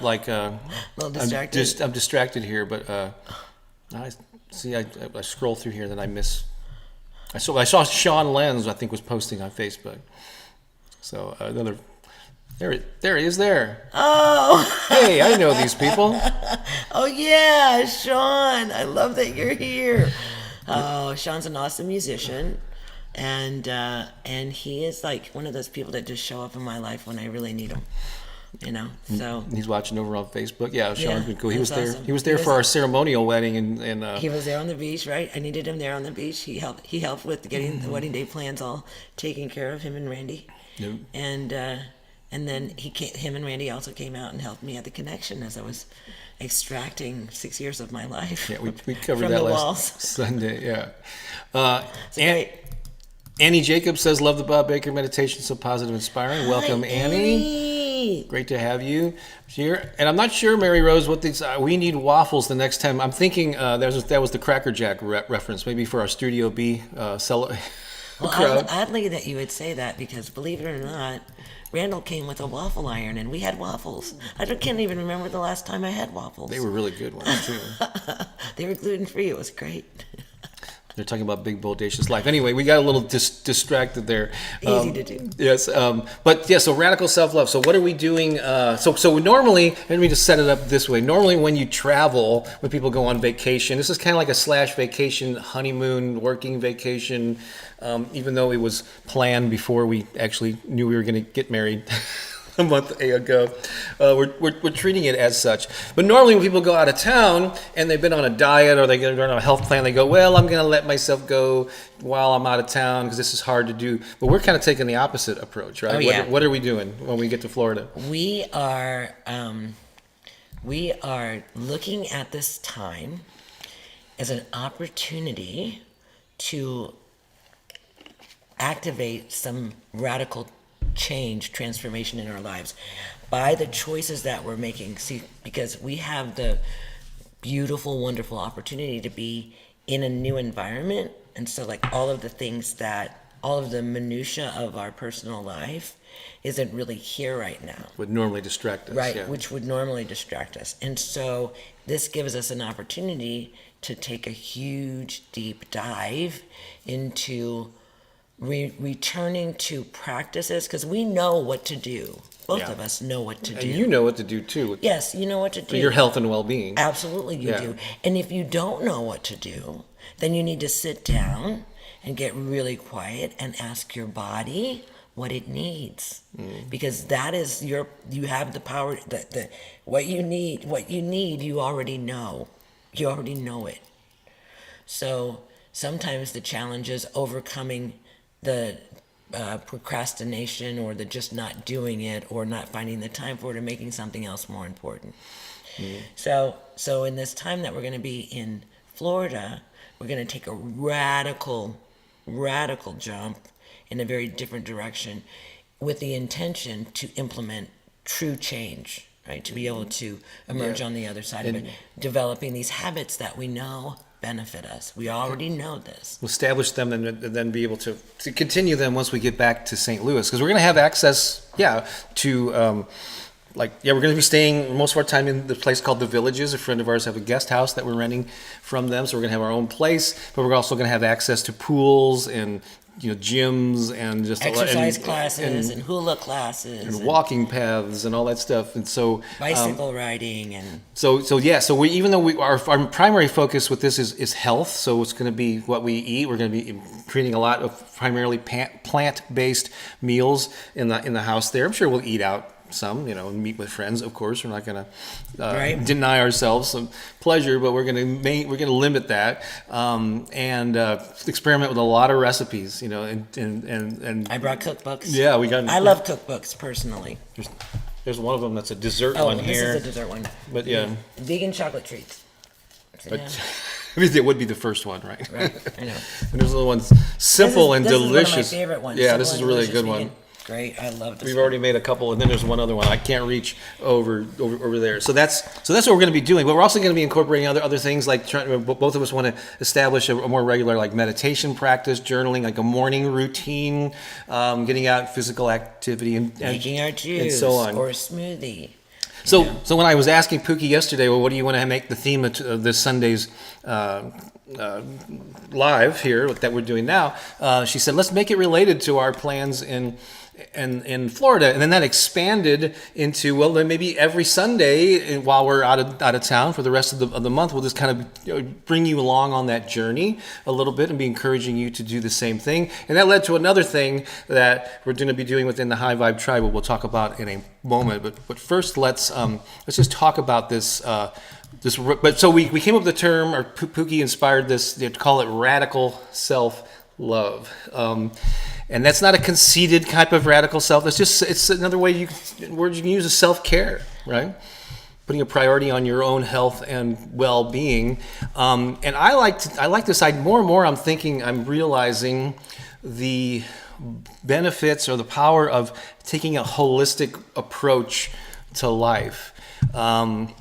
[SPEAKER 1] like.
[SPEAKER 3] a little distracted.
[SPEAKER 1] I'm distracted here, but I see. I scroll through here, then I miss. I saw Sean Lenz, I think, was posting on Facebook. So another. There he is. There.
[SPEAKER 3] Oh.
[SPEAKER 1] Hey, I know these people.
[SPEAKER 3] Oh yeah, Sean! I love that you're here. Oh, Sean's an awesome musician. And he is like one of those people that just show up in my life when I really need him, So
[SPEAKER 1] He's watching over on Facebook. Yeah, Sean's been cool. He was
[SPEAKER 3] that's
[SPEAKER 1] there.
[SPEAKER 3] awesome.
[SPEAKER 1] He was there for our ceremonial wedding, and
[SPEAKER 3] he was there on the beach, right? I needed him there on the beach. He helped with getting the wedding day plans all taken care of. Him and Randy,
[SPEAKER 1] Yep.
[SPEAKER 3] and then him and Randy also came out and helped me at the connection as I was extracting 6 years of my life.
[SPEAKER 1] yeah, we covered
[SPEAKER 3] from
[SPEAKER 1] that
[SPEAKER 3] the
[SPEAKER 1] last
[SPEAKER 3] walls.
[SPEAKER 1] Sunday. Yeah.
[SPEAKER 3] Great.
[SPEAKER 1] Annie Jacobs says, "Love the Bob Baker meditation, so positive, inspiring." Welcome,
[SPEAKER 3] Hi,
[SPEAKER 1] Annie. Great to have you here. And I'm not sure, Mary Rose, what these. We need waffles the next time. I'm thinking that was the Cracker Jack reference, maybe for our Studio B crowd.
[SPEAKER 3] Oddly that you would say that, because believe it or not, Randall came with a waffle iron and we had waffles. Can't even remember the last time I had waffles.
[SPEAKER 1] They were really good ones too.
[SPEAKER 3] They were gluten-free. It was great.
[SPEAKER 1] They're talking about big, bodacious life. Anyway, we got a little distracted there.
[SPEAKER 3] Easy to do.
[SPEAKER 1] Yes, but yeah. So radical self-love. So what are we doing? So normally, let me just set it up this way. Normally, when you travel, when people go on vacation, this is kind of like a slash vacation, honeymoon, working vacation. Even though it was planned before we actually knew we were going to get married. A month ago, we're treating it as such. But normally when people go out of town and they've been on a diet or they're on a health plan, they go, well, I'm going to let myself go while I'm out of town because this is hard to do. But we're kind of taking the opposite approach, right?
[SPEAKER 3] Oh, yeah.
[SPEAKER 1] What are we doing when we get to Florida?
[SPEAKER 3] We are looking at this time as an opportunity to activate some radical change, transformation in our lives by the choices that we're making. See, because we have the beautiful, wonderful opportunity to be in a new environment. And so like all of the minutia of our personal life isn't really here right now.
[SPEAKER 1] Would normally distract us.
[SPEAKER 3] Right,
[SPEAKER 1] yeah.
[SPEAKER 3] which would normally distract us. And so this gives us an opportunity to take a huge, deep dive into returning to practices, because we know what to do. Both
[SPEAKER 1] Yeah.
[SPEAKER 3] of us know what to do.
[SPEAKER 1] And you know what to do too.
[SPEAKER 3] Yes, you know what to do.
[SPEAKER 1] For your health and well-being.
[SPEAKER 3] Absolutely, you
[SPEAKER 1] Yeah.
[SPEAKER 3] do. And if you don't know what to do, then you need to sit down and get really quiet and ask your body what it needs. Because that is you have the power, what you need, you already know. You already know it. So sometimes the challenge is overcoming the procrastination or the just not doing it or not finding the time for it or making something else more important. So in this time that we're going to be in Florida, we're going to take a radical jump in a very different direction with the intention to implement true change, right? To be able to emerge on the other side of it, developing these habits that we know benefit us. We already know this.
[SPEAKER 1] Establish them and then be able to continue them once we get back to St. Louis, because we're going to have access, to we're going to be staying most of our time in the place called the Villages. A friend of ours have a guest house that we're renting from them, so we're going to have our own place, but we're also going to have access to pools and gyms and just
[SPEAKER 3] Exercise classes and hula classes
[SPEAKER 1] and walking paths and all that stuff. And so
[SPEAKER 3] bicycle riding and
[SPEAKER 1] So we, even though our primary focus with this is health, so it's going to be what we eat. We're going to be creating a lot of primarily plant-based meals in the house there. I'm sure we'll eat out some, and meet with friends. Of course, we're not going to deny ourselves some pleasure, but we're going to limit that and experiment with a lot of recipes. And
[SPEAKER 3] I brought cookbooks.
[SPEAKER 1] Yeah, we got.
[SPEAKER 3] I love cookbooks personally.
[SPEAKER 1] There's one of them that's a dessert
[SPEAKER 3] Oh,
[SPEAKER 1] one
[SPEAKER 3] this
[SPEAKER 1] here.
[SPEAKER 3] is a dessert one.
[SPEAKER 1] But yeah.
[SPEAKER 3] Vegan chocolate treats. So,
[SPEAKER 1] But
[SPEAKER 3] yeah.
[SPEAKER 1] it would be the first one, right?
[SPEAKER 3] Right, I know.
[SPEAKER 1] And there's other ones simple and
[SPEAKER 3] this
[SPEAKER 1] delicious.
[SPEAKER 3] This is one of my favorite ones.
[SPEAKER 1] Yeah,
[SPEAKER 3] Simple
[SPEAKER 1] this is
[SPEAKER 3] and
[SPEAKER 1] a really
[SPEAKER 3] delicious
[SPEAKER 1] good one.
[SPEAKER 3] vegan. Great, I love this.
[SPEAKER 1] We've
[SPEAKER 3] one.
[SPEAKER 1] already made a couple, and then there's one other one I can't reach over there. So that's what we're going to be doing. But we're also going to be incorporating other things, like both of us want to establish a more regular like meditation practice, journaling, like a morning routine, getting out, physical activity, and
[SPEAKER 3] Making our juice
[SPEAKER 1] and so on.
[SPEAKER 3] or a smoothie.
[SPEAKER 1] So when I was asking Pooki yesterday, well, what do you want to make the theme of this Sunday's live here that we're doing now? She said, let's make it related to our plans in Florida, and then that expanded into, well, then maybe every Sunday while we're out of town for the rest of the month, we'll just kind of bring you along on that journey a little bit and be encouraging you to do the same thing. And that led to another thing that we're going to be doing within the High Vibe Tribe, we'll talk about in a moment. But first, let's just talk about this. But so we came up with the term, or Pooki inspired this, to call it radical self-love. And that's not a conceited type of radical self. It's another way word you can use is self-care, right? Putting a priority on your own health and well-being. And I like this idea more and more. I'm realizing the benefits or the power of taking a holistic approach to life.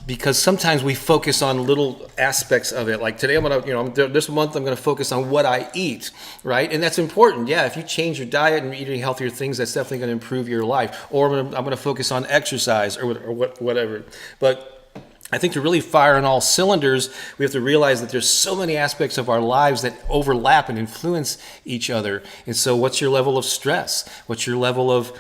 [SPEAKER 1] Because sometimes we focus on little aspects of it. Like today, this month I'm going to focus on what I eat, right? And that's important. Yeah, if you change your diet and eating healthier things, that's definitely going to improve your life. Or I'm going to focus on exercise or whatever. But I think to really fire on all cylinders, we have to realize that there's so many aspects of our lives that overlap and influence each other. And so what's your level of stress? What's your level of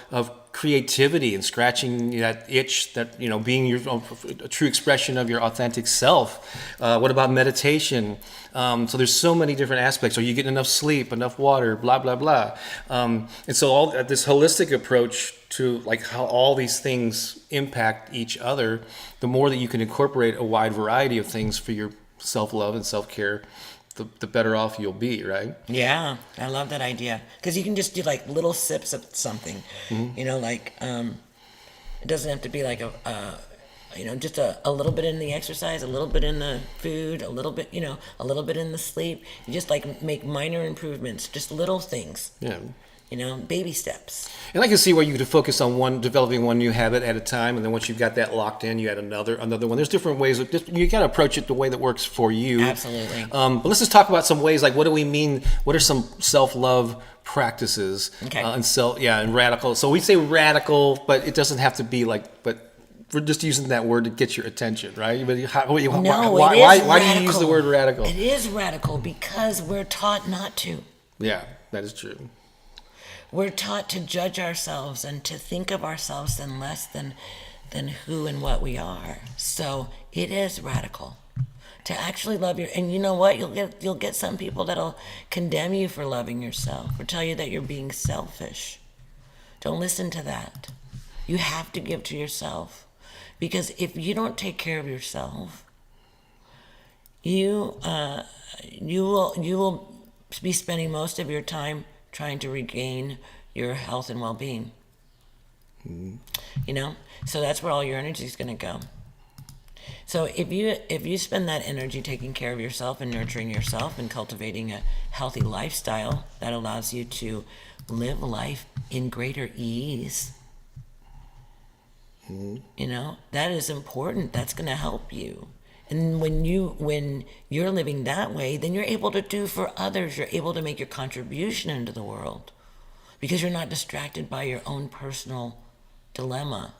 [SPEAKER 1] creativity and scratching that itch, that, you know, being a true expression of your authentic self? What about meditation? So there's so many different aspects. Are you getting enough sleep, enough water, blah, blah, blah. And so all this holistic approach to like how all these things impact each other, the more that you can incorporate a wide variety of things for your self-love and self-care, the better off you'll be, right?
[SPEAKER 3] Yeah, I love that idea. Because you can just do like little sips of something, you know, like it doesn't have to be like just a little bit in the exercise, a little bit in the food, a little bit, a little bit in the sleep. You just like make minor improvements, just little things.
[SPEAKER 1] Yeah.
[SPEAKER 3] Baby steps.
[SPEAKER 1] And I can see where you could focus on developing one new habit at a time, and then once you've got that locked in, you add another one. There's different ways. You got to approach it the way that works for you.
[SPEAKER 3] Absolutely.
[SPEAKER 1] But let's just talk about some ways. Like, what do we mean? What are some self-love practices?
[SPEAKER 3] Okay.
[SPEAKER 1] And radical. So we say radical, but it doesn't have to be like. But we're just using that word to get your attention, right? But why do you use the word radical?
[SPEAKER 3] It is radical because we're taught not to.
[SPEAKER 1] Yeah, that is true.
[SPEAKER 3] We're taught to judge ourselves and to think of ourselves in less than who and what we are. So it is radical to actually love your. And you know what? You'll get some people that'll condemn you for loving yourself or tell you that you're being selfish. Don't listen to that. You have to give to yourself, because if you don't take care of yourself, you will be spending most of your time trying to regain your health and well-being. So that's where all your energy is going to go. So if you spend that energy taking care of yourself and nurturing yourself and cultivating a healthy lifestyle that allows you to live life in greater ease, that is important. That's going to help you. And when you're living that way, then you're able to do for others. You're able to make your contribution into the world because you're not distracted by your own personal dilemma.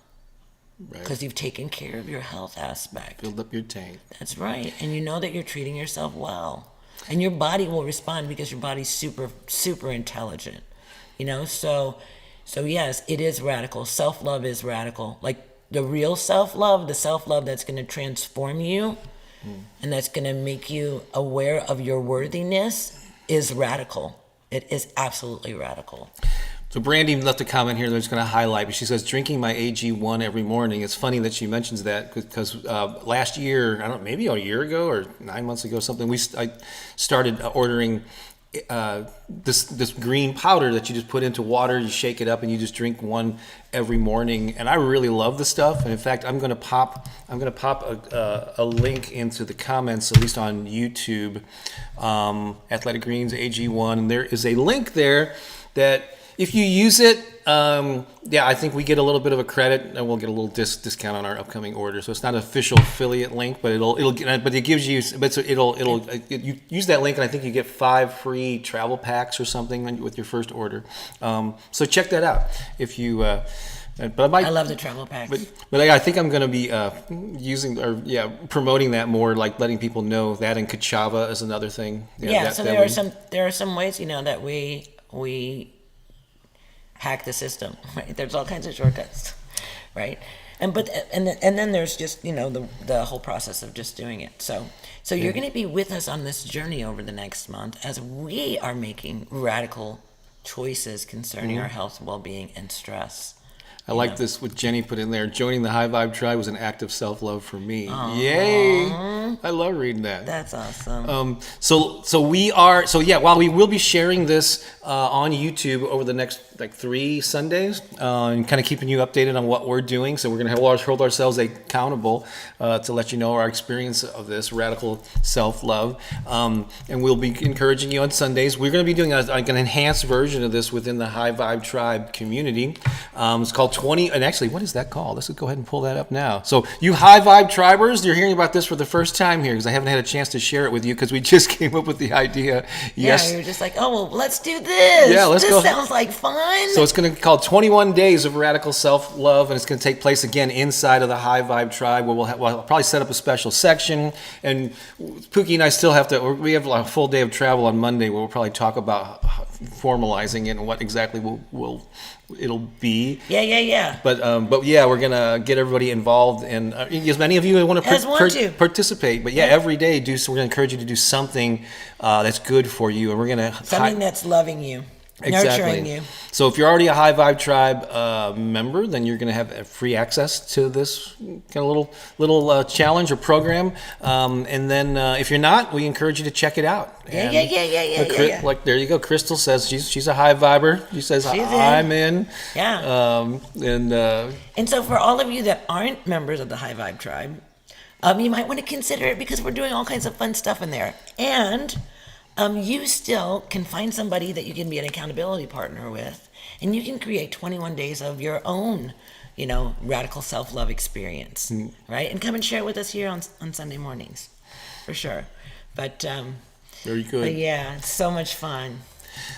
[SPEAKER 3] Because you've taken care of your health aspect.
[SPEAKER 1] Build up your tank.
[SPEAKER 3] That's right. And you know that you're treating yourself well. And your body will respond because your body's super, super intelligent. So yes, it is radical. Self-love is radical. Like, the real self-love, the self-love that's going to transform you and that's going to make you aware of your worthiness is radical. It is absolutely radical.
[SPEAKER 1] So Brandy left a comment here that I was going to highlight, but she says, drinking my AG1 every morning. It's funny that she mentions that because last year, I don't know, maybe a year ago or 9 months ago, something, I started ordering this green powder that you just put into water, you shake it up, and you just drink one every morning. And I really love the stuff. And in fact, I'm gonna pop a link into the comments, at least on YouTube, Athletic Greens AG1. And there is a link there that if you use it, I think we get a little bit of a credit, and we'll get a little discount on our upcoming order. So it's not an official affiliate link, but you use that link, and I think you get 5 free travel packs or something with your first order. So check that out if you. I
[SPEAKER 3] love the travel packs.
[SPEAKER 1] But I think I'm going to be promoting that more, like letting people know that, and Kachava is another thing.
[SPEAKER 3] There are some ways that we hack the system, right? There's all kinds of shortcuts, right? And then there's just the whole process of just doing it. So you're going to be with us on this journey over the next month as we are making radical choices concerning our health, well-being, and stress.
[SPEAKER 1] I like this, what Jenny put in there. Joining the High Vibe Tribe was an act of self-love for me. Aww. Yay! I love reading that.
[SPEAKER 3] That's awesome.
[SPEAKER 1] While we will be sharing this on YouTube over the next 3 Sundays, and kind of keeping you updated on what we're doing. So we're going to hold ourselves accountable to let you know our experience of this radical self-love. And we'll be encouraging you on Sundays. We're going to be doing an enhanced version of this within the High Vibe Tribe community. It's called 20, and actually, what is that called? Let's go ahead and pull that up now. So you high vibe tribers, you're hearing about this for the first time here because I haven't had a chance to share it with you because we just came up with the idea. Yes.
[SPEAKER 3] Yeah, you're just like, oh, well, let's do this.
[SPEAKER 1] Yeah, let's go.
[SPEAKER 3] This sounds like fun.
[SPEAKER 1] So it's going to be called 21 Days of Radical Self-Love, and it's going to take place again inside of the High Vibe Tribe, where we'll probably set up a special section. And Pooki and I still have to. We have a full day of travel on Monday, where we'll probably talk about formalizing it and what exactly it'll be.
[SPEAKER 3] Yeah.
[SPEAKER 1] But yeah, we're gonna get everybody involved, and as many of you want to participate. But yeah, every day so we're gonna encourage you to do something that's good for you, and we're gonna
[SPEAKER 3] something that's loving you. Nurturing you.
[SPEAKER 1] So if you're already a High Vibe Tribe member, then you're going to have free access to this kind of little challenge or program. And then if you're not, we encourage you to check it out.
[SPEAKER 3] Yeah.
[SPEAKER 1] Like there you go. Crystal says she's a High Viber. She says I'm in.
[SPEAKER 3] Yeah.
[SPEAKER 1] And
[SPEAKER 3] so for all of you that aren't members of the High Vibe Tribe, you might want to consider it because we're doing all kinds of fun stuff in there. And you still can find somebody that you can be an accountability partner with, and you can create 21 days of your own, radical self-love experience, right? And come and share it with us here on Sunday mornings, for sure. But
[SPEAKER 1] very good.
[SPEAKER 3] But yeah, it's so much fun.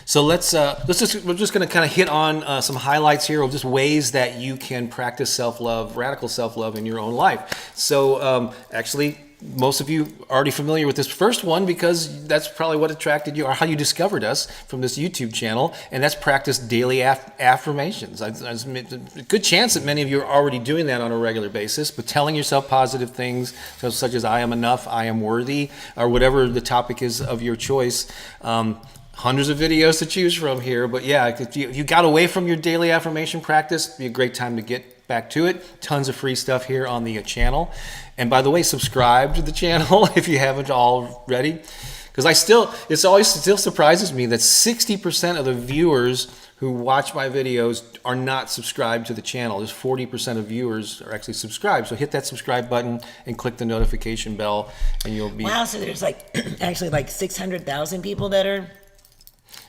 [SPEAKER 1] So we're just going to kind of hit on some highlights here of just ways that you can practice self-love, radical self-love in your own life. So actually, most of you are already familiar with this first one because that's probably what attracted you or how you discovered us from this YouTube channel, and that's practice daily affirmations. There's a good chance that many of you are already doing that on a regular basis, but telling yourself positive things such as I am enough, I am worthy, or whatever the topic is of your choice. Hundreds of videos to choose from here, but yeah, if you got away from your daily affirmation practice, it'd be a great time to get back to it. Tons of free stuff here on the channel. And by the way, subscribe to the channel if you haven't already, because it still surprises me that 60% of the viewers who watch my videos are not subscribed to the channel. There's 40% of viewers are actually subscribed. So hit that subscribe button and click the notification bell, and you'll be.
[SPEAKER 3] Wow! So there's actually 600,000 people that are.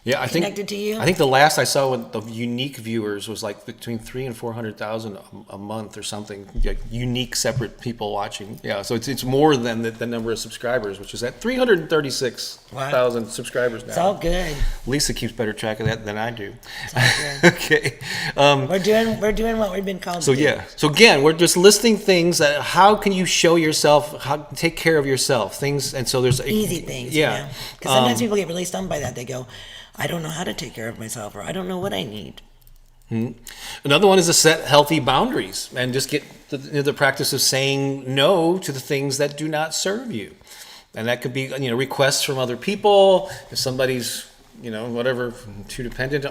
[SPEAKER 1] Yeah, I think
[SPEAKER 3] connected to you.
[SPEAKER 1] I think the last I saw with the unique viewers was between 300,000 and 400,000 a month or something. Unique, separate people watching. Yeah, so it's more than the number of subscribers, which is at 336,000 subscribers now.
[SPEAKER 3] It's all good.
[SPEAKER 1] Lisa keeps better track of that than I do.
[SPEAKER 3] It's all good.
[SPEAKER 1] Okay.
[SPEAKER 3] We're doing what we've been called.
[SPEAKER 1] So
[SPEAKER 3] to do.
[SPEAKER 1] yeah. So again, we're just listing things that how can you show yourself, how take care of yourself, things, and so there's
[SPEAKER 3] easy things.
[SPEAKER 1] Yeah.
[SPEAKER 3] Because sometimes people get really stunned by that. They go, I don't know how to take care of myself, or I don't know what I need.
[SPEAKER 1] Another one is to set healthy boundaries and just get the practice of saying no to the things that do not serve you. And that could be, requests from other people. If somebody's, whatever, too dependent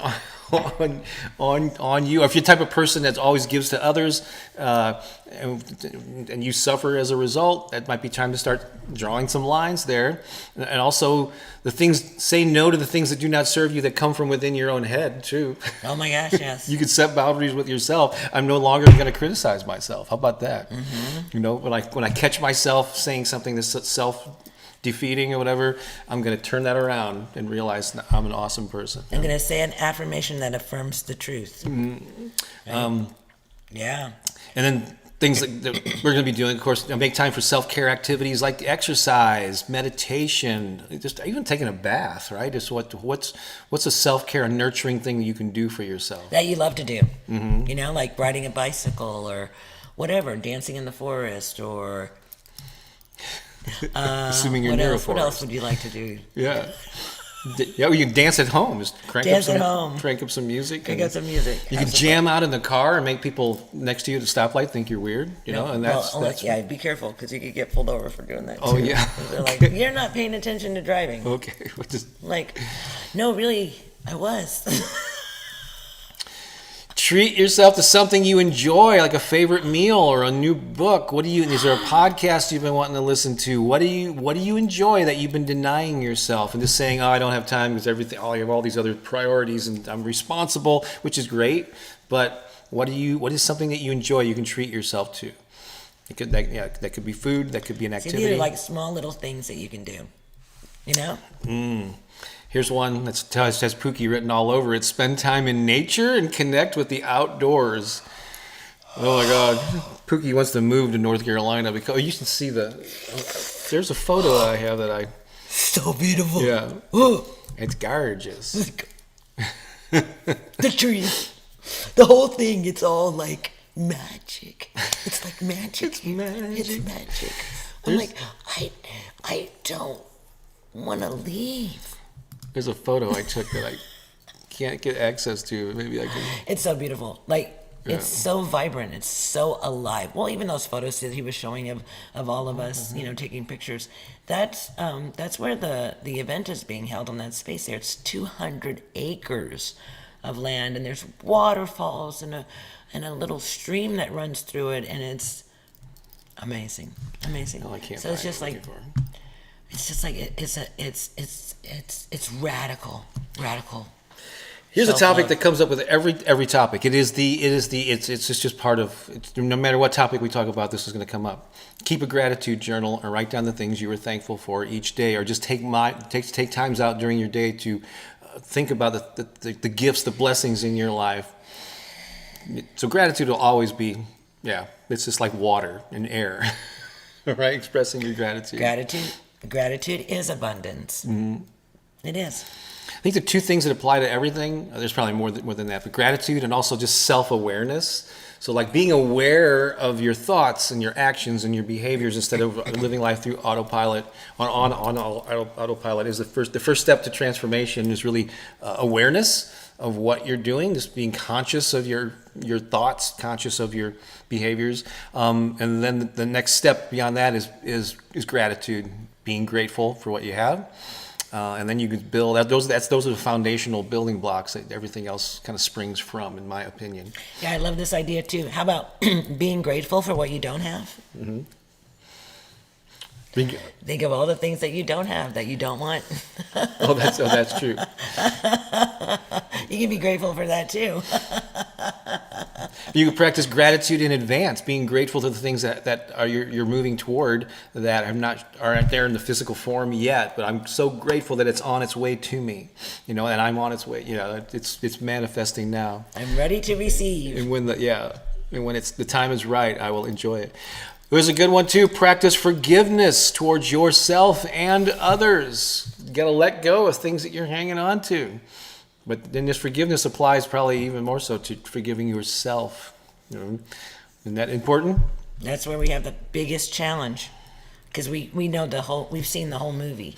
[SPEAKER 1] on you, or if you're the type of person that always gives to others, and you suffer as a result, that might be time to start drawing some lines there. And also say no to the things that do not serve you that come from within your own head too.
[SPEAKER 3] Oh my gosh, yes.
[SPEAKER 1] You could set boundaries with yourself. I'm no longer going to criticize myself. How about that? Mm-hmm. When I catch myself saying something that's self-defeating or whatever, I'm going to turn that around and realize that I'm an awesome person.
[SPEAKER 3] I'm going to say an affirmation that affirms the truth.
[SPEAKER 1] Mm-hmm.
[SPEAKER 3] Yeah.
[SPEAKER 1] And then things that we're going to be doing, of course, make time for self-care activities like exercise, meditation, just even taking a bath, right? Just what's a self-care, a nurturing thing that you can do for yourself
[SPEAKER 3] that you love to do.
[SPEAKER 1] Mm-hmm.
[SPEAKER 3] Like riding a bicycle or whatever, dancing in the forest or.
[SPEAKER 1] Assuming you're near a forest.
[SPEAKER 3] What else would you like to do?
[SPEAKER 1] Yeah. Yeah, well, you can dance at home. Just crank up some music.
[SPEAKER 3] Crank up some music.
[SPEAKER 1] You can jam out in the car and make people next to you at the stoplight think you're weird, And that's
[SPEAKER 3] yeah, be careful because you could get pulled over for doing that too.
[SPEAKER 1] Oh yeah.
[SPEAKER 3] They're like, you're not paying attention to driving.
[SPEAKER 1] Okay.
[SPEAKER 3] No, really, I was.
[SPEAKER 1] Treat yourself to something you enjoy, like a favorite meal or a new book. Is there a podcast you've been wanting to listen to? What do you enjoy that you've been denying yourself and just saying, I don't have time because I have all these other priorities and I'm responsible, which is great. But what is something that you enjoy you can treat yourself to? That could be food, that could be an activity.
[SPEAKER 3] These are like small little things that you can do,
[SPEAKER 1] Here's one that has Pooki written all over it. Spend time in nature and connect with the outdoors. Oh my God. Pookie wants to move to North Carolina because you can see there's a photo that I have that I,
[SPEAKER 3] So beautiful.
[SPEAKER 1] yeah,
[SPEAKER 3] Oh,
[SPEAKER 1] it's gorgeous.
[SPEAKER 3] the trees, the whole thing. It's all like magic. It's like magic.
[SPEAKER 1] It's magic.
[SPEAKER 3] It's magic. I'm like, I don't want to leave.
[SPEAKER 1] There's a photo I took that I can't get access to. Maybe I can.
[SPEAKER 3] It's so beautiful. Like,
[SPEAKER 1] Yeah.
[SPEAKER 3] it's so vibrant. It's so alive. Well, even those photos that he was showing of all of us, taking pictures. That's where the event is being held on that space there. It's 200 acres of land, and there's waterfalls and a little stream that runs through it, and it's amazing.
[SPEAKER 1] Oh, I can't.
[SPEAKER 3] So it's
[SPEAKER 1] find
[SPEAKER 3] just
[SPEAKER 1] what I'm
[SPEAKER 3] like
[SPEAKER 1] looking for.
[SPEAKER 3] it's just like it's radical.
[SPEAKER 1] Here's a
[SPEAKER 3] Self-love.
[SPEAKER 1] topic that comes up with every topic. It's just part of it's, no matter what topic we talk about, this is going to come up. Keep a gratitude journal or write down the things you were thankful for each day, or just take times out during your day to think about the gifts, the blessings in your life. So gratitude will always be, it's just like water and air, right? Expressing your gratitude.
[SPEAKER 3] Gratitude is abundance. Mm-hmm. It is.
[SPEAKER 1] I think the two things that apply to everything, there's probably more than that, but gratitude and also just self-awareness. So like being aware of your thoughts and your actions and your behaviors instead of living life through autopilot, on autopilot is the first step to transformation is really awareness of what you're doing, just being conscious of your thoughts, conscious of your behaviors. And then the next step beyond that is gratitude, being grateful for what you have. And then you could build those are the foundational building blocks that everything else kind of springs from, in my opinion.
[SPEAKER 3] Yeah, I love this idea too. How about being grateful for what you don't have?
[SPEAKER 1] Mm-hmm.
[SPEAKER 3] Think of all the things that you don't have that you don't want.
[SPEAKER 1] That's true.
[SPEAKER 3] You can be grateful for that too.
[SPEAKER 1] You can practice gratitude in advance, being grateful to the things that are you're moving toward that aren't there in the physical form yet, but I'm so grateful that it's on its way to me, and I'm on its way. It's manifesting now.
[SPEAKER 3] I'm ready to receive.
[SPEAKER 1] And when the time is right, I will enjoy it. There's a good one too. Practice forgiveness towards yourself and others. You got to let go of things that you're hanging on to. But then this forgiveness applies probably even more so to forgiving yourself. Isn't that important?
[SPEAKER 3] That's where we have the biggest challenge, because we know we've seen the whole movie.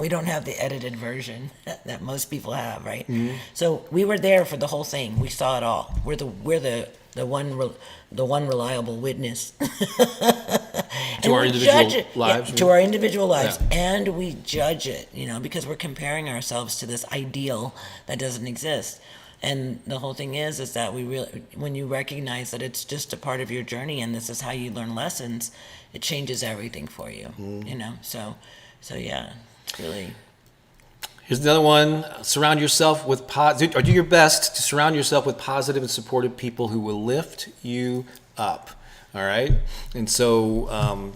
[SPEAKER 3] We don't have the edited version that most people have, right? Mm-hmm. So we were there for the whole thing. We saw it all. We're the one reliable witness
[SPEAKER 1] to our individual lives.
[SPEAKER 3] To our individual lives, and we judge it, because we're comparing ourselves to this ideal that doesn't exist. And the whole thing is that when you recognize that it's just a part of your journey and this is how you learn lessons, it changes everything for you. So yeah, it's really.
[SPEAKER 1] Here's another one. Surround yourself with or do your best to surround yourself with positive and supportive people who will lift you up. All right. And so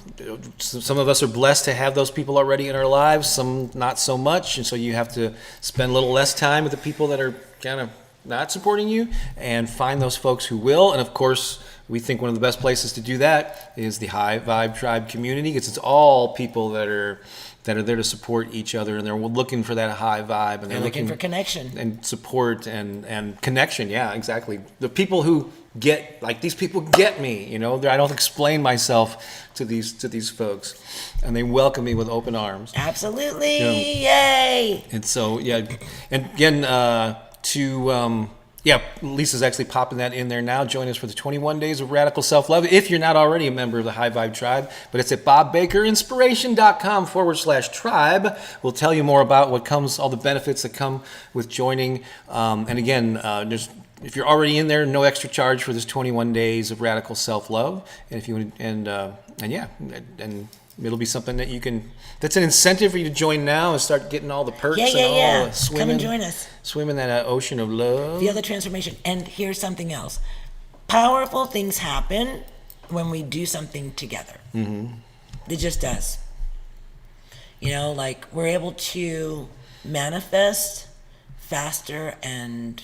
[SPEAKER 1] some of us are blessed to have those people already in our lives, some not so much. And so you have to spend a little less time with the people that are kind of not supporting you and find those folks who will. And of course, we think one of the best places to do that is the High Vibe Tribe community, because it's all people that are there to support each other, and they're looking for that high vibe, and
[SPEAKER 3] they're looking for connection
[SPEAKER 1] and support and connection. Yeah, exactly. The people who these people get me. I don't explain myself to these folks, and they welcome me with open arms.
[SPEAKER 3] Absolutely, yay!
[SPEAKER 1] And so and again Lisa's actually popping that in there now. Join us for the 21 Days of Radical Self-Love if you're not already a member of the High Vibe Tribe. But it's at bobbakerinspiration.com/tribe. We'll tell you more about all the benefits that come with joining. And again, if you're already in there, no extra charge for this 21 Days of Radical Self-Love. And if you and it'll be something that that's an incentive for you to join now and start getting all the perks
[SPEAKER 3] and all
[SPEAKER 1] swimming.
[SPEAKER 3] Come and join us.
[SPEAKER 1] Swim in that ocean of love.
[SPEAKER 3] Feel the transformation. And here's something else. Powerful things happen when we do something together. Mm-hmm. It just does. Like we're able to manifest faster and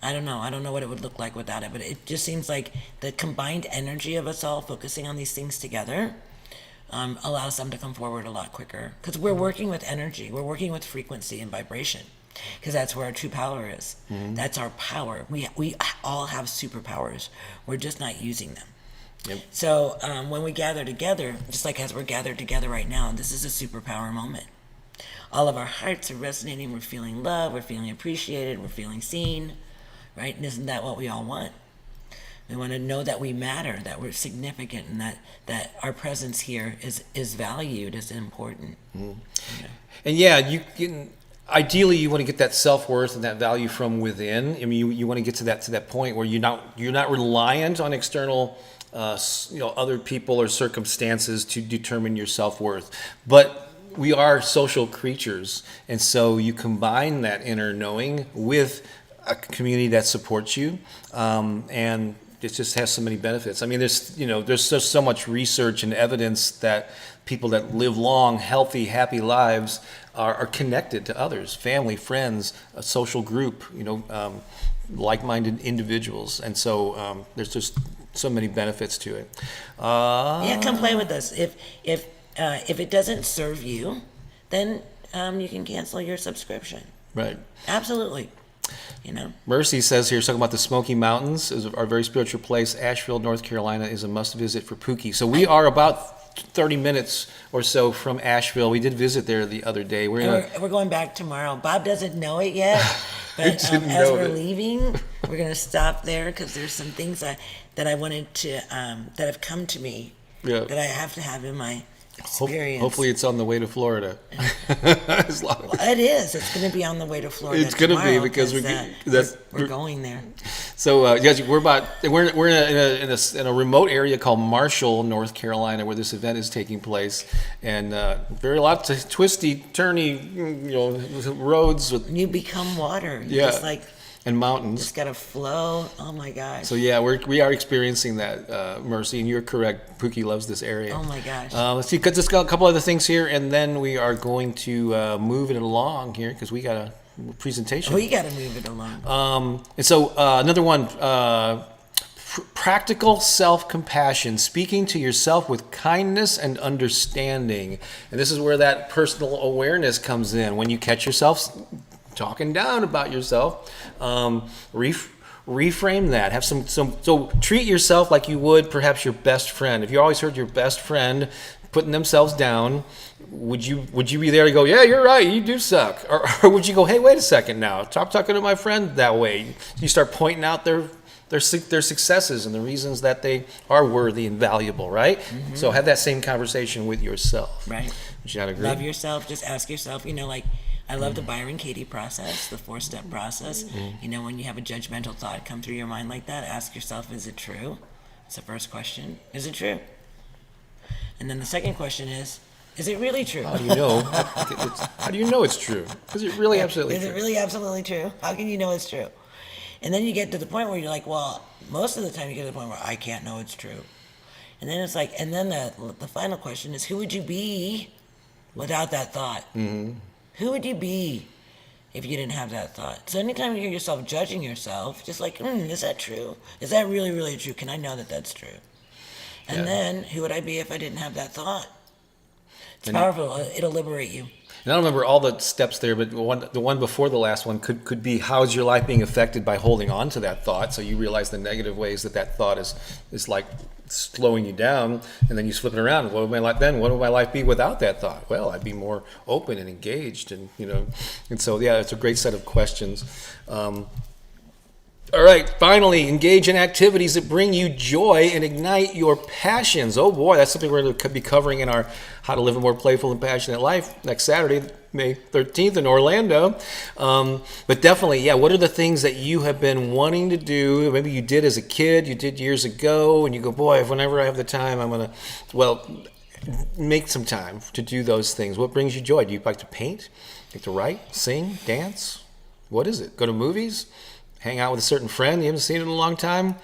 [SPEAKER 3] I don't know. I don't know what it would look like without it, but it just seems like the combined energy of us all focusing on these things together allows them to come forward a lot quicker. Because we're working with energy, we're working with frequency and vibration. Because that's where our true power is. That's our power. We all have superpowers. We're just not using them.
[SPEAKER 1] Yep.
[SPEAKER 3] So when we gather together, just like as we're gathered together right now, this is a superpower moment. All of our hearts are resonating. We're feeling love. We're feeling appreciated. We're feeling seen. Right? And isn't that what we all want? We want to know that we matter, that we're significant, and that our presence here is valued, is important.
[SPEAKER 1] And yeah, you can, ideally you want to get that self-worth and that value from within. I mean, you want to get to that point where you're not reliant on external other people or circumstances to determine your self-worth. But we are social creatures, and so you combine that inner knowing with a community that supports you, and it just has so many benefits. I mean, there's just so much research and evidence that people that live long, healthy, happy lives are connected to others, family, friends, a social group, like-minded individuals, and so there's just so many benefits to it.
[SPEAKER 3] Yeah, come play with us. If it doesn't serve you, then you can cancel your subscription.
[SPEAKER 1] Right.
[SPEAKER 3] Absolutely.
[SPEAKER 1] Mercy says here, talking about the Smoky Mountains, is our very spiritual place. Asheville, North Carolina is a must visit for Pooki. So we are about 30 minutes or so from Asheville. We did visit there the other day.
[SPEAKER 3] We're going back tomorrow. Bob doesn't know it yet, but as we're leaving, we're going to stop there because there's some things that I wanted to, that have come to me that I have to have in my experience.
[SPEAKER 1] Hopefully it's on the way to Florida.
[SPEAKER 3] It is. It's going to be on the way to Florida.
[SPEAKER 1] It's going to be because
[SPEAKER 3] we're going there.
[SPEAKER 1] So we're in a remote area called Marshall, North Carolina, where this event is taking place, and very lots of twisty, turny, roads with.
[SPEAKER 3] You become water.
[SPEAKER 1] Just and mountains.
[SPEAKER 3] It's got to flow. Oh my gosh.
[SPEAKER 1] So yeah, we are experiencing that, Mercy, and you're correct. Pooki loves this area.
[SPEAKER 3] Oh my gosh.
[SPEAKER 1] Let's see, just got a couple other things here, and then we are going to move it along here because we got a presentation.
[SPEAKER 3] We got to move it along.
[SPEAKER 1] And so another one, practical self-compassion, speaking to yourself with kindness and understanding. And this is where that personal awareness comes in. When you catch yourself talking down about yourself, reframe that. Have so treat yourself like you would perhaps your best friend. If you always heard your best friend putting themselves down, would you be there to go, yeah, you're right, you do suck, or would you go, hey, wait a second now, stop talking to my friend that way? You start pointing out their successes and the reasons that they are worthy and valuable, right? Mm-hmm. So have that same conversation with yourself.
[SPEAKER 3] Right.
[SPEAKER 1] Would you not agree?
[SPEAKER 3] Love yourself. Just ask yourself. I love the Byron Katie process, the 4-step process. When you have a judgmental thought come through your mind like that, ask yourself, is it true? That's the first question. Is it true? And then the second question is it really true?
[SPEAKER 1] How do you know? How do you know it's true? Is it really absolutely true?
[SPEAKER 3] Is it really absolutely true? How can you know it's true? And then you get to the point where you're like, well, most of the time you get to the point where I can't know it's true. And then it's like, and then the final question is, who would you be without that thought? Mm-hmm. Who would you be if you didn't have that thought? So anytime you hear yourself judging yourself, just like, is that true? Is that really, really true? Can I know that that's true? And then, who would I be if I didn't have that thought? It's powerful. It'll liberate you.
[SPEAKER 1] And I don't remember all the steps there, but the one before the last one could be, how is your life being affected by holding on to that thought? So you realize the negative ways that thought is like slowing you down, and then you flip it around. What would my life be without that thought? Well, I'd be more open and engaged, and so it's a great set of questions. All right, finally, engage in activities that bring you joy and ignite your passions. Oh boy, that's something we're going to be covering in our How to Live a More Playful and Passionate Life next Saturday, May 13th in Orlando. But definitely, what are the things that you have been wanting to do? Maybe you did as a kid, you did years ago, and you go, boy, whenever I have the time, I'm going to, make some time to do those things. What brings you joy? Do you like to paint? Like to write, sing, dance? What is it? Go to movies? Hang out with a certain friend you haven't seen in a long time?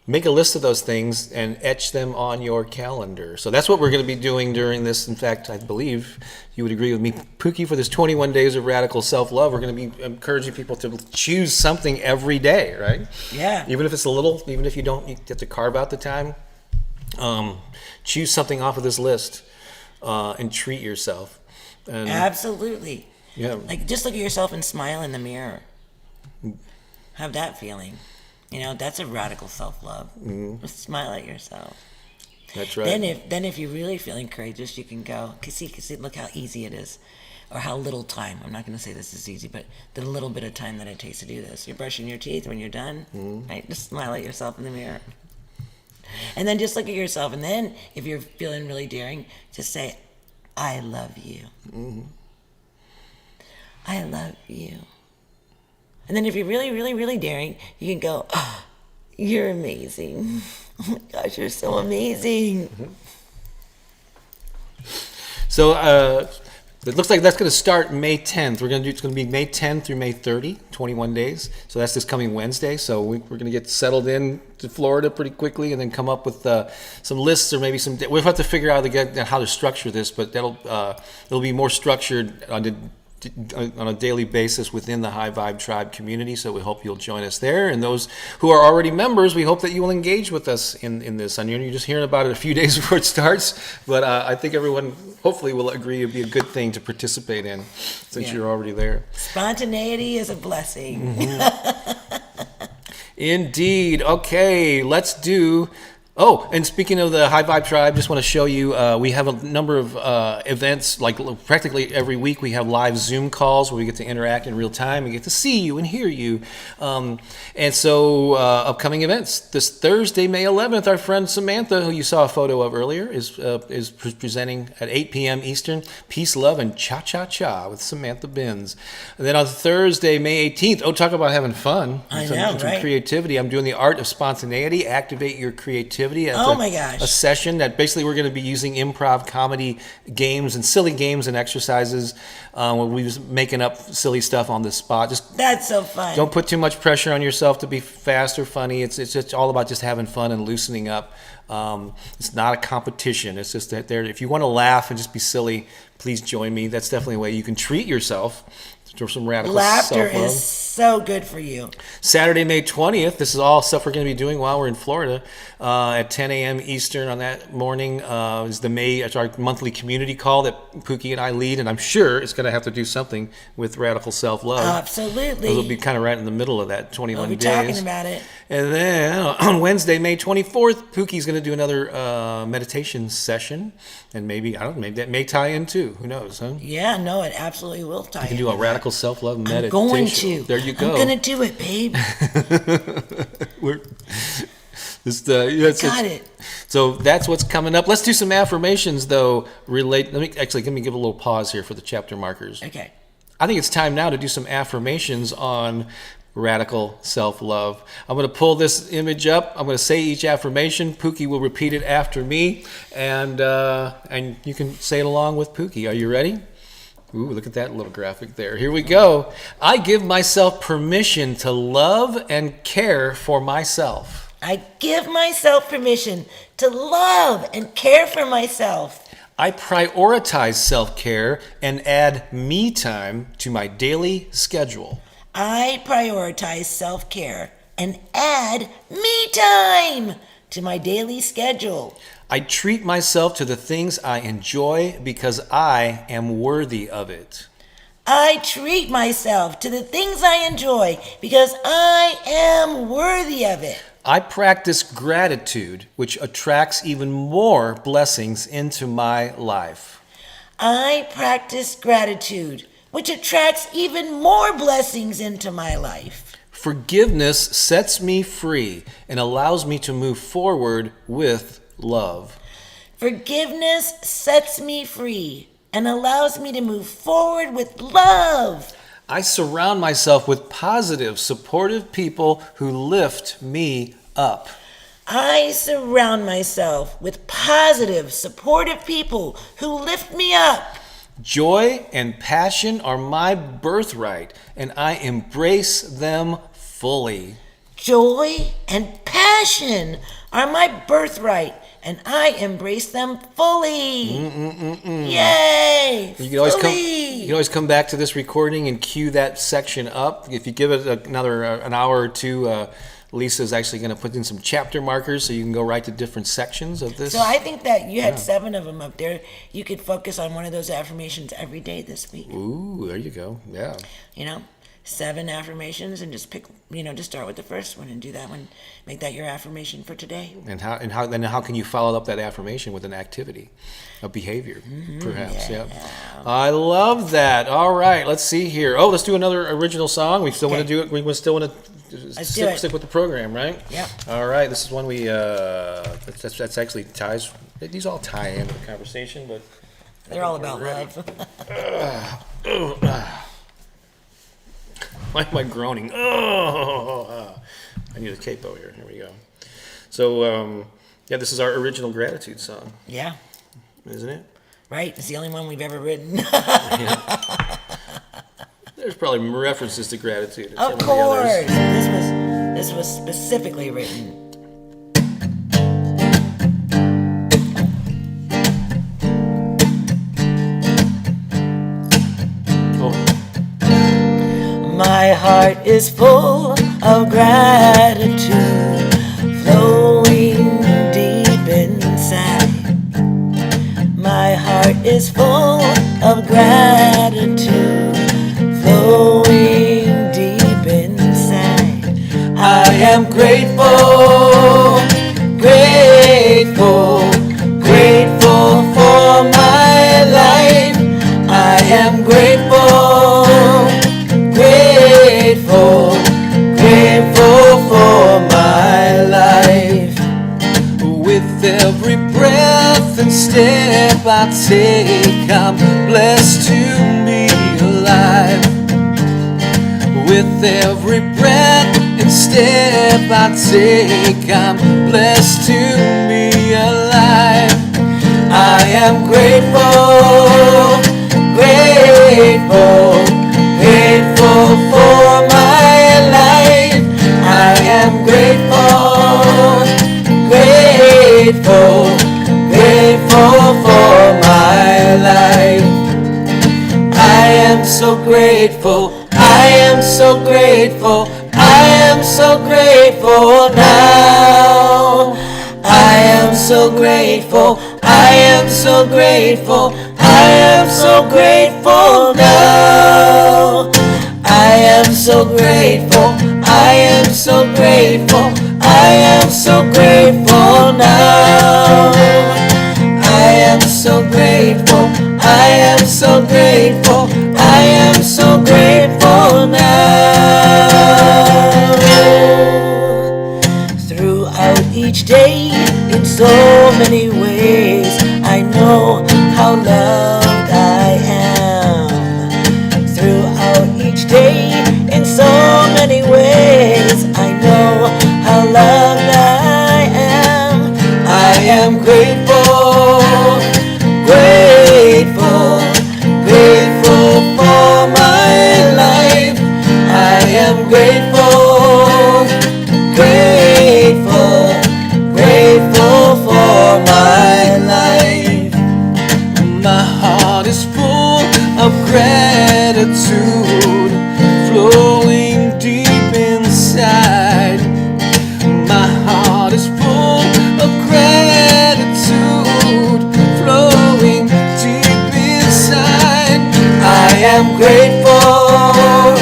[SPEAKER 1] make a list of those things and etch them on your calendar. So that's what we're going to be doing during this. In fact, I believe you would agree with me, Pooki, for this 21 days of radical self-love, we're going to be encouraging people to choose something every day, right?
[SPEAKER 3] Yeah.
[SPEAKER 1] Even if it's a little, even if you have to carve out the time, choose something off of this list and treat yourself. And,
[SPEAKER 3] Absolutely.
[SPEAKER 1] yeah.
[SPEAKER 3] Like, just look at yourself and smile in the mirror. Have that feeling. You know, that's a radical self-love. Just smile at yourself.
[SPEAKER 1] That's right.
[SPEAKER 3] Then if you're really feeling courageous, you can go, see, look how easy it is. Or how little time. I'm not going to say this is easy, but the little bit of time that it takes to do this. You're brushing your teeth when you're done. Right? Just smile at yourself in the mirror. And then just look at yourself. And then if you're feeling really daring, just say, I love you. I love you. And then if you're really, really, really daring, you can go, oh, you're amazing. Oh my gosh, you're so amazing.
[SPEAKER 1] So it looks like that's going to start May 10th. It's going to be May 10th through May 30, 21 days. So that's this coming Wednesday. So we're going to get settled in to Florida pretty quickly, and then come up with some lists, or maybe we'll have to figure out how to structure this. But it'll be more structured on a daily basis within the High Vibe Tribe community. So we hope you'll join us there. And those who are already members, we hope that you will engage with us in this. I know you're just hearing about it a few days before it starts, but I think everyone hopefully will agree it'd be a good thing to participate in, since you're already there.
[SPEAKER 3] Spontaneity is a blessing.
[SPEAKER 1] Indeed. Okay, let's do... Oh, and speaking of the High Vibe Tribe, just want to show you, we have a number of events, like practically every week we have live Zoom calls where we get to interact in real time. We get to see you and hear you. And so upcoming events. This Thursday, May 11th, our friend Samantha, who you saw a photo of earlier, is presenting at 8 p.m. Eastern, Peace, Love, and Cha-Cha-Cha with Samantha Binns. And then on Thursday, May 18th, talk about having fun. Some
[SPEAKER 3] right?
[SPEAKER 1] Creativity. I'm doing the Art of Spontaneity, Activate Your Creativity.
[SPEAKER 3] My gosh.
[SPEAKER 1] A session that basically we're going to be using improv comedy games and silly games and exercises where we was making up silly stuff on the spot.
[SPEAKER 3] That's so fun.
[SPEAKER 1] Don't put too much pressure on yourself to be fast or funny. It's just all about just having fun and loosening up. It's not a competition. It's just that if you want to laugh and just be silly, please join me. That's definitely a way you can treat yourself. Some radical
[SPEAKER 3] Laughter
[SPEAKER 1] self-love.
[SPEAKER 3] is so good for you.
[SPEAKER 1] Saturday, May 20th. This is all stuff we're going to be doing while we're in Florida. At 10 a.m. Eastern on that morning it's our monthly community call that Pooki and I lead, and I'm sure it's going to have to do something with radical self-love.
[SPEAKER 3] Absolutely.
[SPEAKER 1] It'll be kind of right in the middle of that 21
[SPEAKER 3] We'll be
[SPEAKER 1] days.
[SPEAKER 3] talking about it.
[SPEAKER 1] And then on Wednesday, May 24th, Pookie's going to do another meditation session, and maybe that may tie in too. Who knows, huh?
[SPEAKER 3] Yeah, no, it absolutely will tie in.
[SPEAKER 1] You can do a radical self-love meditation.
[SPEAKER 3] I'm going to.
[SPEAKER 1] There you go.
[SPEAKER 3] I'm going to do it, babe. Got it.
[SPEAKER 1] So that's what's coming up. Let's do some affirmations, though. Let me give a little pause here for the chapter markers.
[SPEAKER 3] Okay.
[SPEAKER 1] I think it's time now to do some affirmations on radical self-love. I'm going to pull this image up. I'm going to say each affirmation. Pooki will repeat it after me, and you can say it along with Pooki. Are you ready? Ooh, look at that little graphic there. Here we go. I give myself permission to love and care for myself.
[SPEAKER 3] I give myself permission to love and care for myself.
[SPEAKER 1] I prioritize self-care and add me time to my daily schedule.
[SPEAKER 3] I prioritize self-care and add me time to my daily schedule.
[SPEAKER 1] I treat myself to the things I enjoy because I am worthy of it.
[SPEAKER 3] I treat myself to the things I enjoy because I am worthy of it.
[SPEAKER 1] I practice gratitude, which attracts even more blessings into my life.
[SPEAKER 3] I practice gratitude, which attracts even more blessings into my life.
[SPEAKER 1] Forgiveness sets me free and allows me to move forward with love.
[SPEAKER 3] Forgiveness sets me free and allows me to move forward with love.
[SPEAKER 1] I surround myself with positive, supportive people who lift me up.
[SPEAKER 3] I surround myself with positive, supportive people who lift me up.
[SPEAKER 1] Joy and passion are my birthright, and I embrace them fully.
[SPEAKER 3] Joy and passion possession, are my birthright, and I embrace them fully. Yay!
[SPEAKER 1] You can always
[SPEAKER 3] fully.
[SPEAKER 1] come back to this recording and cue that section up. If you give it another an hour or two, Lisa's actually going to put in some chapter markers so you can go right to different sections of this.
[SPEAKER 3] So I think that you had 7 of them up there. You could focus on one of those affirmations every day this week.
[SPEAKER 1] Ooh, there you go. Yeah.
[SPEAKER 3] 7 affirmations, and just pick, just start with the first one and do that one. Make that your affirmation for today.
[SPEAKER 1] And how can you follow up that affirmation with an activity, a behavior, perhaps? Yeah. I love that. All right, let's see here. Oh, let's do another original song. We still want to do it. We still want to stick with the program, right?
[SPEAKER 3] Yeah.
[SPEAKER 1] All right. This is one we. That's actually ties. These all tie in with the conversation, but
[SPEAKER 3] they're all about love.
[SPEAKER 1] Why am I groaning? Oh, I need a capo here. Here we go. So, this is our original gratitude song.
[SPEAKER 3] Yeah.
[SPEAKER 1] Isn't it?
[SPEAKER 3] Right. It's the only one we've ever written.
[SPEAKER 1] There's probably references to gratitude. In
[SPEAKER 3] Of course. This was specifically written. My heart is full of gratitude, flowing deep inside. My heart is full of gratitude, flowing deep inside. I am grateful, grateful, grateful for my life. I am grateful, grateful, grateful for my life. With every breath and step I take, I'm blessed to be alive. With every breath and step I take, I'm blessed to be alive. I am grateful, grateful, grateful for my life. I am grateful, grateful, grateful for my life. I am so grateful, I am so grateful, I am so grateful now. I am so grateful, I am so grateful, I am so grateful now. I am so grateful, I am so grateful, I am so grateful now. I am so grateful, I am so grateful, I am so grateful now. Throughout each day, in so many ways, I know how loved I am. Throughout each day, in so many ways, I know how loved I am. I am grateful, grateful, grateful for my life. I am grateful, grateful, grateful for my life. My heart is full of gratitude, flowing deep inside. My heart is full of gratitude, flowing deep inside. I am grateful,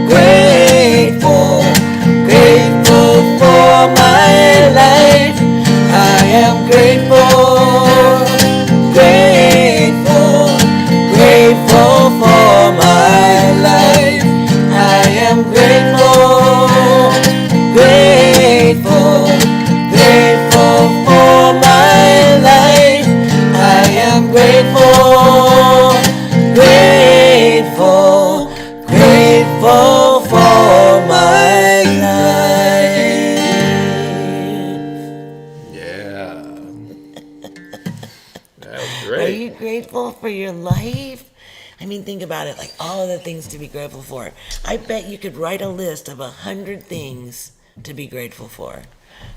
[SPEAKER 3] grateful, grateful for my life. I am grateful, grateful, grateful for my life. I am grateful, grateful, grateful for my life. I am grateful, grateful, grateful for my life.
[SPEAKER 1] Yeah. That was
[SPEAKER 3] Are
[SPEAKER 1] great.
[SPEAKER 3] you grateful for your life? I mean, think about it, like all of the things to be grateful for. I bet you could write a list of 100 things to be grateful for.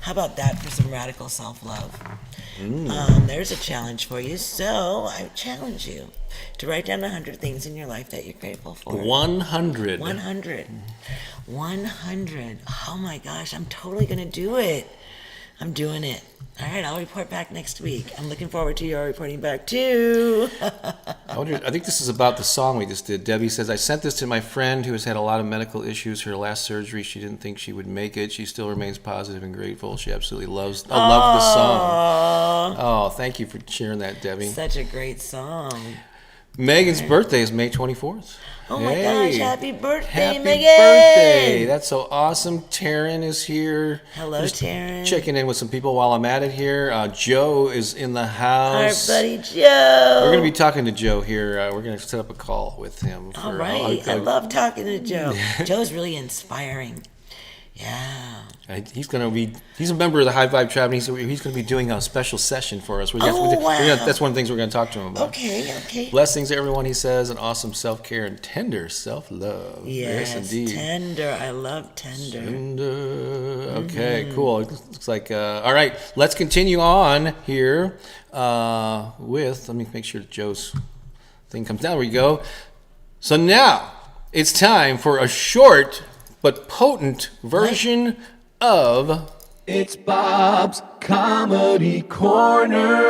[SPEAKER 3] How about that for some radical self-love? There's a challenge for you. So I challenge you to write down 100 things in your life that you're grateful for.
[SPEAKER 1] 100.
[SPEAKER 3] 100. 100. Oh my gosh, I'm totally going to do it. I'm doing it. All right, I'll report back next week. I'm looking forward to your reporting back too.
[SPEAKER 1] I think this is about the song we just did. Debbie says, I sent this to my friend who has had a lot of medical issues. Her last surgery, she didn't think she would make it. She still remains positive and grateful. She absolutely loves the song. Oh, thank you for sharing that, Debbie.
[SPEAKER 3] Such a great song.
[SPEAKER 1] Megan's birthday is May 24th.
[SPEAKER 3] Oh my gosh, happy birthday,
[SPEAKER 1] Happy
[SPEAKER 3] Megan!
[SPEAKER 1] birthday. That's so awesome. Taryn is here.
[SPEAKER 3] Hello, Taryn.
[SPEAKER 1] Checking in with some people while I'm at it here. Joe is in the
[SPEAKER 3] Our
[SPEAKER 1] house.
[SPEAKER 3] buddy Joe.
[SPEAKER 1] We're going to be talking to Joe here. We're going to set up a call with him.
[SPEAKER 3] All right. I love talking to Joe. Joe's really inspiring. Yeah.
[SPEAKER 1] He's a member of the High Vibe Tribe, and he's going to be doing a special session for us.
[SPEAKER 3] Wow.
[SPEAKER 1] That's one of the things we're going to talk to him about.
[SPEAKER 3] Okay.
[SPEAKER 1] Blessings to everyone, he says, and awesome self-care and tender self-love.
[SPEAKER 3] Yes,
[SPEAKER 1] indeed.
[SPEAKER 3] Tender. I love tender.
[SPEAKER 1] Okay, cool. It looks like, all right, let's continue on here let me make sure that Joe's thing comes down. There we go. So now it's time for a short but potent version of
[SPEAKER 2] It's Bob's Comedy Corner.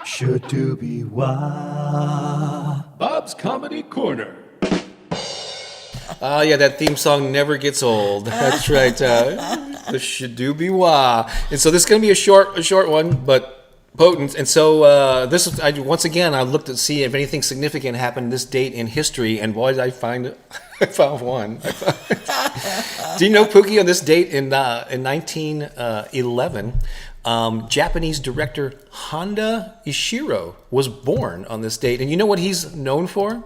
[SPEAKER 2] Should do be why.
[SPEAKER 4] Bob's Comedy Corner.
[SPEAKER 1] yeah, that theme song never gets old. That's right. The Shadoobie Wah. And so this is going to be a short one, but potent. And so once again, I looked to see if anything significant happened this date in history, and boy, did I find it. I found one. Do you know, Pooki, on this date in 1911, Japanese director Honda Ishiro was born on this date. And you know what he's known for?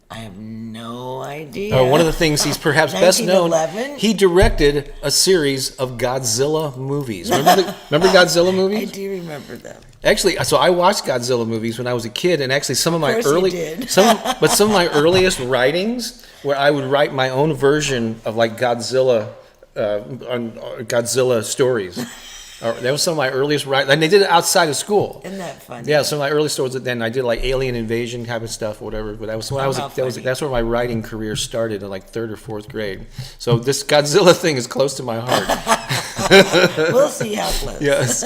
[SPEAKER 3] I have no idea.
[SPEAKER 1] One of the things he's perhaps best known,
[SPEAKER 3] 1911?
[SPEAKER 1] he directed a series of Godzilla movies. Remember Godzilla movies?
[SPEAKER 3] I do remember them.
[SPEAKER 1] Actually, so I watched Godzilla movies when I was a kid, and actually some of my
[SPEAKER 3] Of course you did.
[SPEAKER 1] some of my earliest writings, where I would write my own version of like Godzilla, on Godzilla stories. That was some of my earliest writings, and they did it outside of school.
[SPEAKER 3] Isn't that funny?
[SPEAKER 1] Yeah, some of my early stories. Then I did like alien invasion type of stuff, or whatever. But that's where my writing career started in like 3rd or 4th grade. So this Godzilla thing is close to my heart.
[SPEAKER 3] We'll see how close.
[SPEAKER 1] Yes.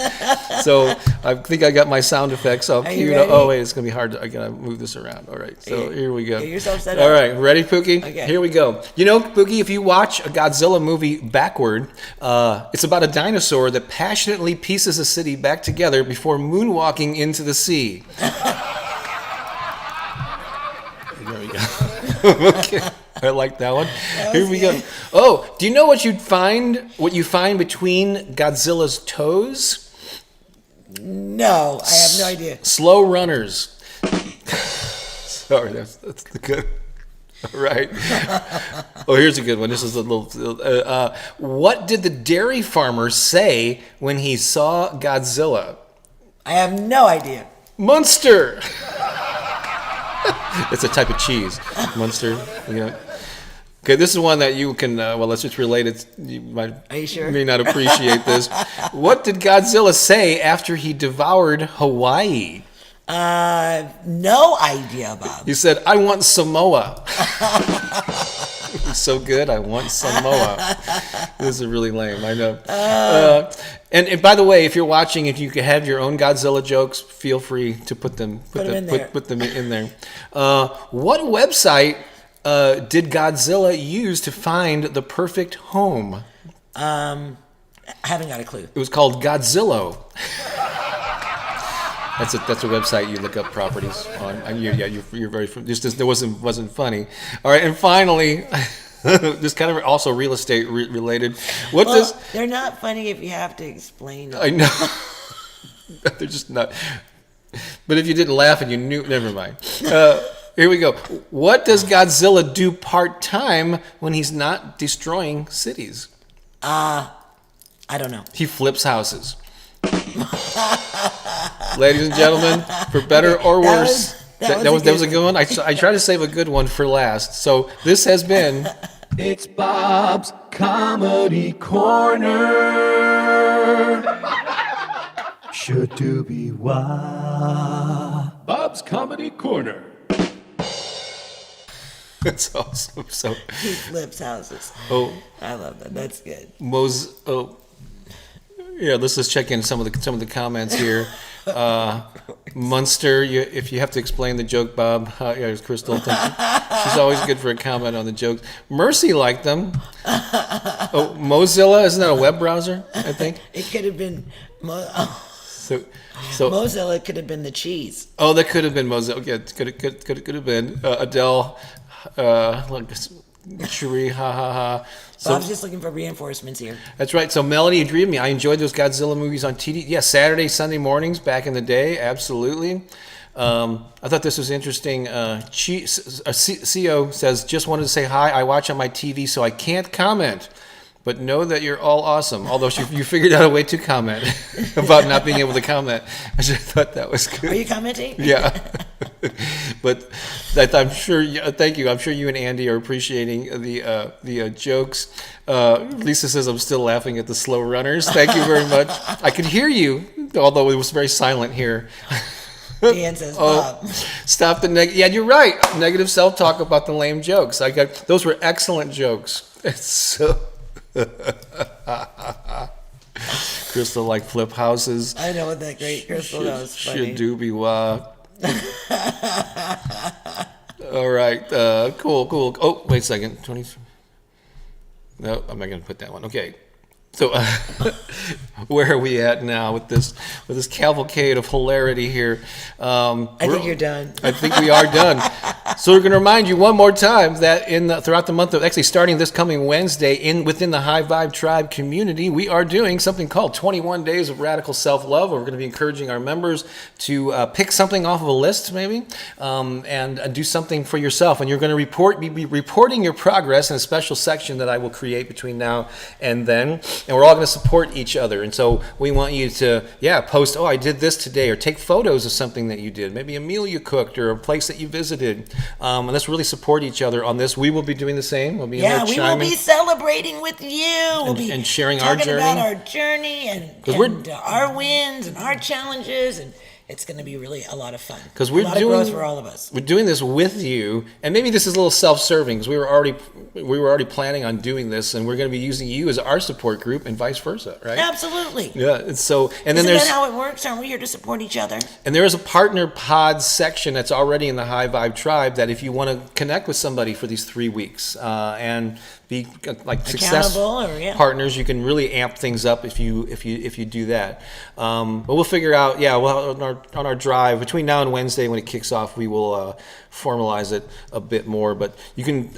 [SPEAKER 1] So I think I got my sound effects all
[SPEAKER 3] Are you
[SPEAKER 1] queued up.
[SPEAKER 3] ready?
[SPEAKER 1] Oh wait, it's gonna be hard. I gotta move this around. All right. So here we go.
[SPEAKER 3] Get yourself set
[SPEAKER 1] All
[SPEAKER 3] up.
[SPEAKER 1] right, ready, Pooki?
[SPEAKER 3] Okay.
[SPEAKER 1] Here we go. You know, Pooki, if you watch a Godzilla movie backward, it's about a dinosaur that passionately pieces a city back together before moonwalking into the sea. There we go. Okay. I like that one. Here we go. Oh, do you know what you find between Godzilla's toes?
[SPEAKER 3] No, I have no idea.
[SPEAKER 1] Slow runners. Sorry, that's good. All right. Oh, here's a good one. This is a little. What did the dairy farmer say when he saw Godzilla?
[SPEAKER 3] I have no idea.
[SPEAKER 1] Munster. It's a type of cheese. Munster. Yeah. Okay, this is one that you can. Let's just relate it. You might.
[SPEAKER 3] Are you sure?
[SPEAKER 1] May not appreciate this. What did Godzilla say after he devoured Hawaii?
[SPEAKER 3] No idea, Bob.
[SPEAKER 1] He said, "I want Samoa." So good, I want Samoa. This is really lame, I know. And by the way, if you're watching, if you could have your own Godzilla jokes, feel free to put them in there. What website did Godzilla use to find the perfect home?
[SPEAKER 3] I haven't got a clue.
[SPEAKER 1] It was called Godzilla. That's a website you look up properties on. And you're very. Just there wasn't funny. All right, and finally, this kind of also real estate related.
[SPEAKER 3] They're not funny if you have to explain them.
[SPEAKER 1] I know. They're just not. But if you didn't laugh and you knew, never mind. Here we go. What does Godzilla do part-time when he's not destroying cities?
[SPEAKER 3] I don't know.
[SPEAKER 1] He flips houses. Ladies and gentlemen, for better or worse, that was a good one. I try to save a good one for last. So this has been
[SPEAKER 2] It's Bob's Comedy Corner. Should do be why.
[SPEAKER 4] Bob's Comedy Corner.
[SPEAKER 1] That's awesome. So,
[SPEAKER 3] He flips houses.
[SPEAKER 1] oh,
[SPEAKER 3] I love that. That's good.
[SPEAKER 1] Yeah, let's just check in some of the comments here. Munster, if you have to explain the joke, Bob. Here's Crystal. She's always good for a comment on the jokes. Mercy liked them. Oh, Mozilla, isn't that a web browser? I think.
[SPEAKER 3] It could have been.
[SPEAKER 1] So
[SPEAKER 3] Mozilla could have been the cheese.
[SPEAKER 1] oh, that could have been Mozilla. Yeah, could have been Adele. Cherie, ha ha ha. So,
[SPEAKER 3] Bob's just looking for reinforcements here.
[SPEAKER 1] that's right. So Melody agreed with me. I enjoyed those Godzilla movies on TD. Yeah, Saturday, Sunday mornings back in the day. Absolutely. I thought this was interesting. CO says, just wanted to say hi. I watch on my TV, so I can't comment. But know that you're all awesome. Although you figured out a way to comment about not being able to comment. I just thought that was good.
[SPEAKER 3] Are you commenting?
[SPEAKER 1] Yeah. But that I'm sure. Thank you. I'm sure you and Andy are appreciating the jokes. Lisa says I'm still laughing at the slow runners. Thank you very much. I could hear you, although it was very silent here.
[SPEAKER 3] Dan says, Bob.
[SPEAKER 1] Stop the Yeah, you're right. Negative self-talk about the lame jokes. Those were excellent jokes. It's so. Crystal like flip houses.
[SPEAKER 3] I know what that great Crystal knows. Funny.
[SPEAKER 1] Should do be wah. All right, cool. Oh, wait a second. 20. No, I'm not gonna put that one. Okay. So, where are we at now with this cavalcade of hilarity here?
[SPEAKER 3] I think you're done.
[SPEAKER 1] I think we are done. So we're going to remind you one more time that throughout the month of, actually starting this coming Wednesday, within the High Vibe Tribe community, we are doing something called 21 Days of Radical Self-Love. We're going to be encouraging our members to pick something off of a list, maybe, and do something for yourself. And you're going to be reporting your progress in a special section that I will create between now and then. And we're all going to support each other. And so we want you to, post, I did this today, or take photos of something that you did, maybe a meal you cooked or a place that you visited. And let's really support each other on this. We will be doing the same. We'll be in there
[SPEAKER 3] we
[SPEAKER 1] chiming.
[SPEAKER 3] will be celebrating with you. We'll be
[SPEAKER 1] and sharing our
[SPEAKER 3] talking
[SPEAKER 1] journey.
[SPEAKER 3] about our journey and our wins and our challenges, and it's going to be really a lot of fun.
[SPEAKER 1] Because we're
[SPEAKER 3] a lot of growth for all of us.
[SPEAKER 1] We're doing this with you, and maybe this is a little self-serving because we were already planning on doing this, and we're going to be using you as our support group, and vice versa, right?
[SPEAKER 3] Absolutely.
[SPEAKER 1] Yeah. And so, and then
[SPEAKER 3] Isn't that how it works? Aren't we here to support each other?
[SPEAKER 1] And there is a partner pod section that's already in the High Vibe Tribe that if you want to connect with somebody for these 3 weeks and be like success partners, you can really amp things up if you do that. But we'll figure out. Well, on our drive between now and Wednesday when it kicks off, we will formalize it a bit more. But you can.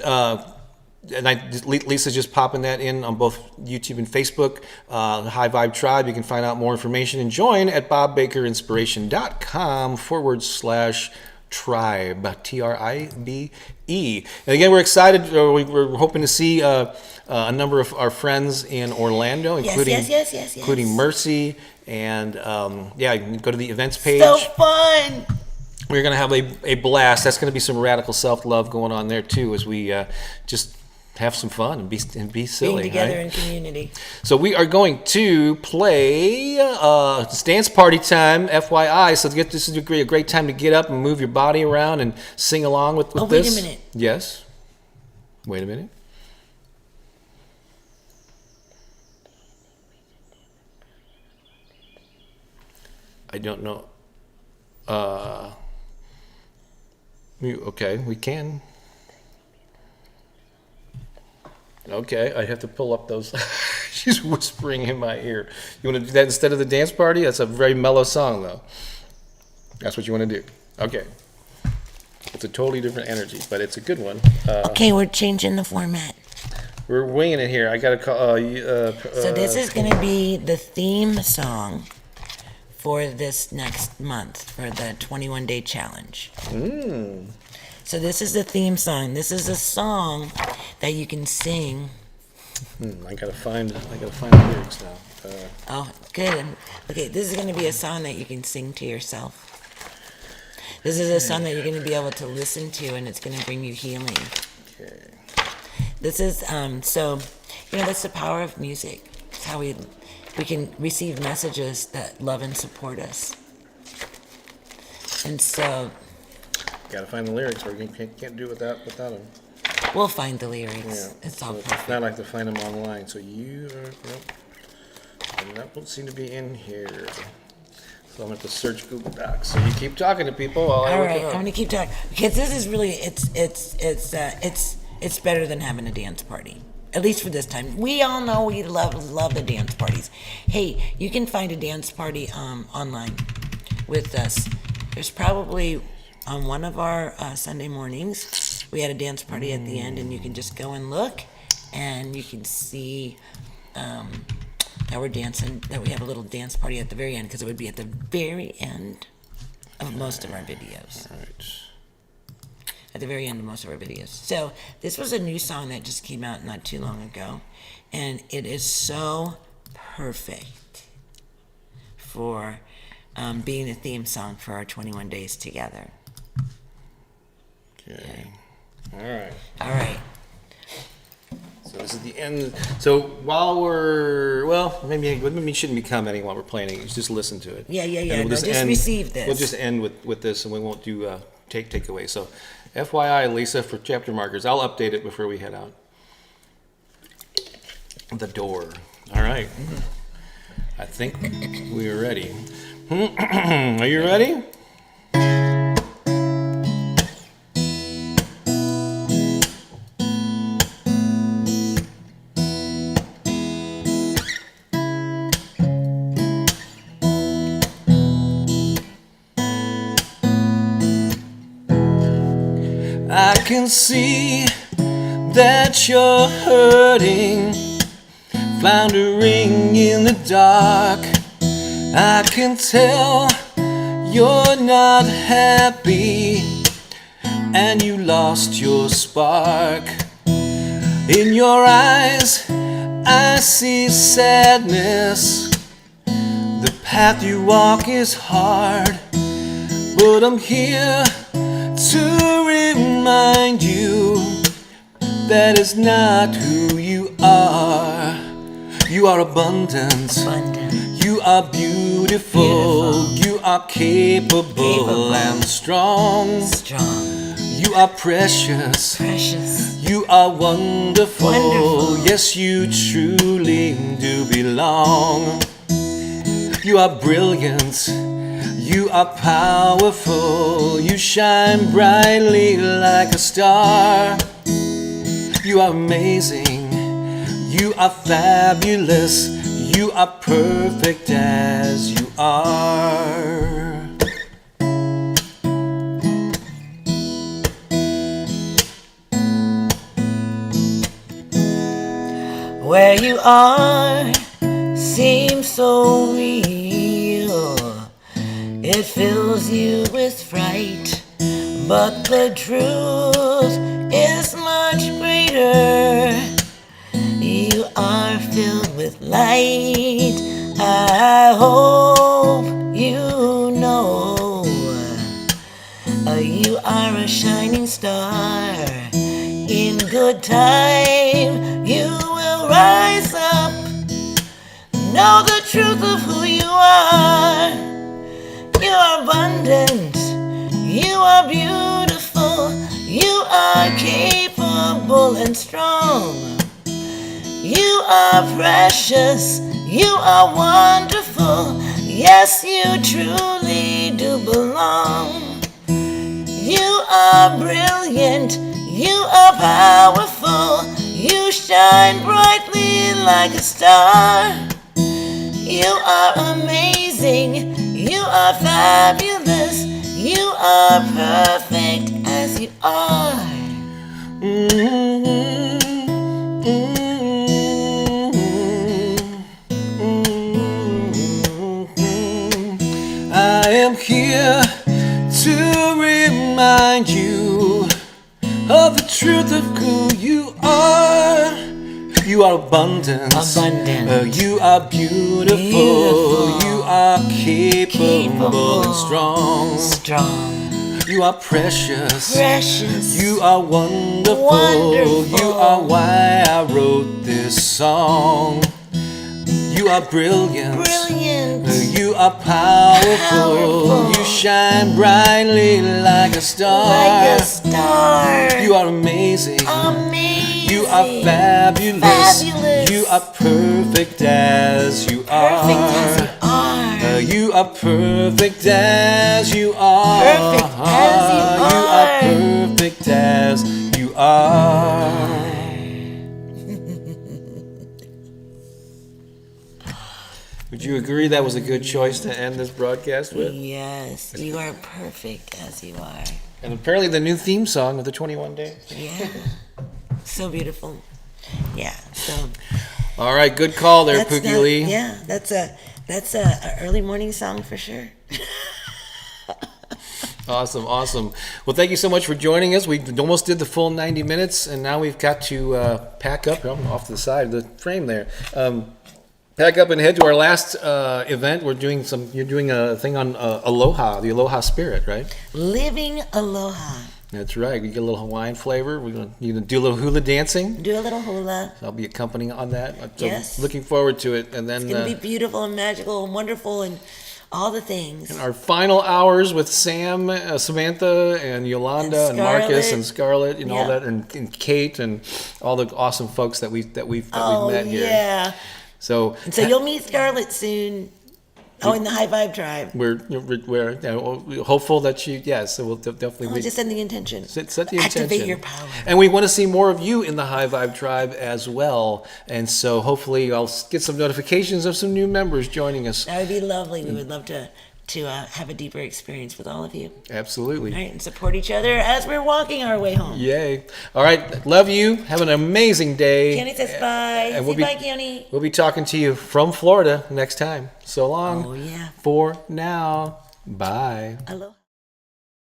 [SPEAKER 1] Lisa's just popping that in on both YouTube and Facebook. The High Vibe Tribe. You can find out more information and join at bobbakerinspiration.com/tribe. TRIBE. And again, we're excited. We're hoping to see a number of our friends in Orlando, including Mercy. And you can go to the events page.
[SPEAKER 3] So fun.
[SPEAKER 1] We're going to have a blast. That's going to be some radical self-love going on there too, as we just have some fun and be silly.
[SPEAKER 3] Being together
[SPEAKER 1] right?
[SPEAKER 3] in community.
[SPEAKER 1] So we are going to play it's dance party time, FYI. So this is a great time to get up and move your body around and sing along with this.
[SPEAKER 3] Wait a minute.
[SPEAKER 1] Yes. Wait a minute. I don't know. Okay, we can. Okay, I have to pull up those. She's whispering in my ear. You want to do that instead of the dance party? That's a very mellow song, though. That's what you want to do. Okay. It's a totally different energy, but it's a good one.
[SPEAKER 3] Okay, we're changing the format.
[SPEAKER 1] We're winging it here. I got to call.
[SPEAKER 3] So this is going to be the theme song for this next month for the 21-day challenge. So this is the theme song. This is a song that you can sing.
[SPEAKER 1] I gotta find the lyrics now.
[SPEAKER 3] Oh, good. Okay, this is going to be a song that you can sing to yourself. This is a song that you're going to be able to listen to, and it's going to bring you healing.
[SPEAKER 1] Okay.
[SPEAKER 3] This is so, that's the power of music. It's how we can receive messages that love and support us. And so
[SPEAKER 1] Gotta find the lyrics, or you can't do it without them.
[SPEAKER 3] we'll find the lyrics.
[SPEAKER 1] Yeah.
[SPEAKER 3] It's all
[SPEAKER 1] So
[SPEAKER 3] perfect.
[SPEAKER 1] it's not like to find them online. So you are, nope. And that won't seem to be in here. So I'm going to have to search Google Docs. So you keep talking to people while I
[SPEAKER 3] All
[SPEAKER 1] look
[SPEAKER 3] right,
[SPEAKER 1] it
[SPEAKER 3] I'm
[SPEAKER 1] up.
[SPEAKER 3] gonna keep talking because this is really it's better than having a dance party. At least for this time. We all know we love the dance parties. Hey, you can find a dance party online with us. There's probably on one of our Sunday mornings, we had a dance party at the end, and you can just go and look, and you can see that we're dancing, that we have a little dance party at the very end, because it would be at the very end of most of our videos.
[SPEAKER 1] All right.
[SPEAKER 3] At the very end of most of our videos. So this was a new song that just came out not too long ago, and it is so perfect for being a theme song for our 21 days together.
[SPEAKER 1] Okay. All right.
[SPEAKER 3] All right.
[SPEAKER 1] So this is the end. So while maybe you shouldn't be commenting while we're playing it. You just listen to it.
[SPEAKER 3] Yeah.
[SPEAKER 1] And
[SPEAKER 3] No, just receive this.
[SPEAKER 1] We'll just end with this, and we won't do takeaway. So, FYI, Lisa, for chapter markers, I'll update it before we head out. The door. All right. I think we are ready. Are you ready? I can see that you're hurting, floundering in the dark. I can tell you're not happy, and you lost your spark. In your eyes, I see sadness. The path you walk is hard, but I'm here to remind you that is not who you are. You are abundant. You are beautiful. You are capable and strong. You are precious. You are wonderful. Yes, you truly do belong. You are brilliant. You are powerful. You shine brightly like a star. You are amazing. You are fabulous. You are perfect as you are.
[SPEAKER 3] Where you are seems so real. It fills you with fright, but the truth is much greater. You are filled with light. I hope you know you are a shining star. In good time, you will rise up. Know the truth of who you are. You are abundant. You are beautiful. You are capable and strong. You are precious. You are wonderful. Yes, you truly do belong. You are brilliant. You are powerful. You shine brightly like a star. You are amazing. You are fabulous. You are perfect as you are.
[SPEAKER 1] I am here to remind you of the truth of who you are. You are abundant. You are beautiful. You are capable and strong. You are precious.
[SPEAKER 3] precious.
[SPEAKER 1] You are wonderful.
[SPEAKER 3] Wonderful.
[SPEAKER 1] You are why I wrote this song. You are brilliant.
[SPEAKER 3] Brilliant.
[SPEAKER 1] You are powerful. You shine brightly like a star.
[SPEAKER 3] Like a star.
[SPEAKER 1] You are amazing.
[SPEAKER 3] Amazing.
[SPEAKER 1] You are fabulous.
[SPEAKER 3] Fabulous.
[SPEAKER 1] You are perfect as you are.
[SPEAKER 3] Perfect as you are.
[SPEAKER 1] You are perfect as you are.
[SPEAKER 3] Perfect as you
[SPEAKER 1] You
[SPEAKER 3] are.
[SPEAKER 1] are perfect as you are. Would you agree that was a good choice to end this broadcast with?
[SPEAKER 3] Yes, you are perfect as you are.
[SPEAKER 1] And apparently the new theme song of the 21 Days.
[SPEAKER 3] Yeah. So beautiful. Yeah. So
[SPEAKER 1] All right, good call there,
[SPEAKER 3] that's
[SPEAKER 1] Pookie
[SPEAKER 3] not-
[SPEAKER 1] Lee.
[SPEAKER 3] Yeah, that's a early morning song for sure.
[SPEAKER 1] Awesome. Well, thank you so much for joining us. We almost did the full 90 minutes, and now we've got to pack up. I'm off to the side of the frame there. Pack up and head to our last event. You're doing a thing on Aloha, the Aloha spirit, right?
[SPEAKER 3] Living aloha.
[SPEAKER 1] That's right. We get a little Hawaiian flavor. We're going to do a little hula dancing.
[SPEAKER 3] Do a little hula.
[SPEAKER 1] I'll be accompanying on that. So
[SPEAKER 3] Yes.
[SPEAKER 1] looking forward to it. And then
[SPEAKER 3] It's gonna be beautiful and magical and wonderful and all the things.
[SPEAKER 1] our final hours with Sam, Samantha, and Yolanda, and Marcus,
[SPEAKER 3] Scarlett.
[SPEAKER 1] and Scarlett, and all
[SPEAKER 3] Yeah.
[SPEAKER 1] that, and Kate, and all the awesome folks that we've
[SPEAKER 3] Oh
[SPEAKER 1] met here.
[SPEAKER 3] yeah.
[SPEAKER 1] So
[SPEAKER 3] And so you'll meet Scarlett soon. Oh, in the High Vibe Tribe.
[SPEAKER 1] we're hopeful that so we'll definitely
[SPEAKER 3] Oh, just send the intention.
[SPEAKER 1] set the intention.
[SPEAKER 3] Activate your power.
[SPEAKER 1] And we want to see more of you in the High Vibe Tribe as well. And so hopefully I'll get some notifications of some new members joining us.
[SPEAKER 3] That would be lovely. We would love to have a deeper experience with all of you.
[SPEAKER 1] Absolutely.
[SPEAKER 3] All right, and support each other as we're walking our way home.
[SPEAKER 1] Yay. All right. Love you. Have an amazing day.
[SPEAKER 3] Keone says bye.
[SPEAKER 1] And
[SPEAKER 3] Say bye, Keone.
[SPEAKER 1] We'll be talking to you from Florida next time. So long.
[SPEAKER 3] Oh, yeah.
[SPEAKER 1] For now. Bye.
[SPEAKER 3] Aloha.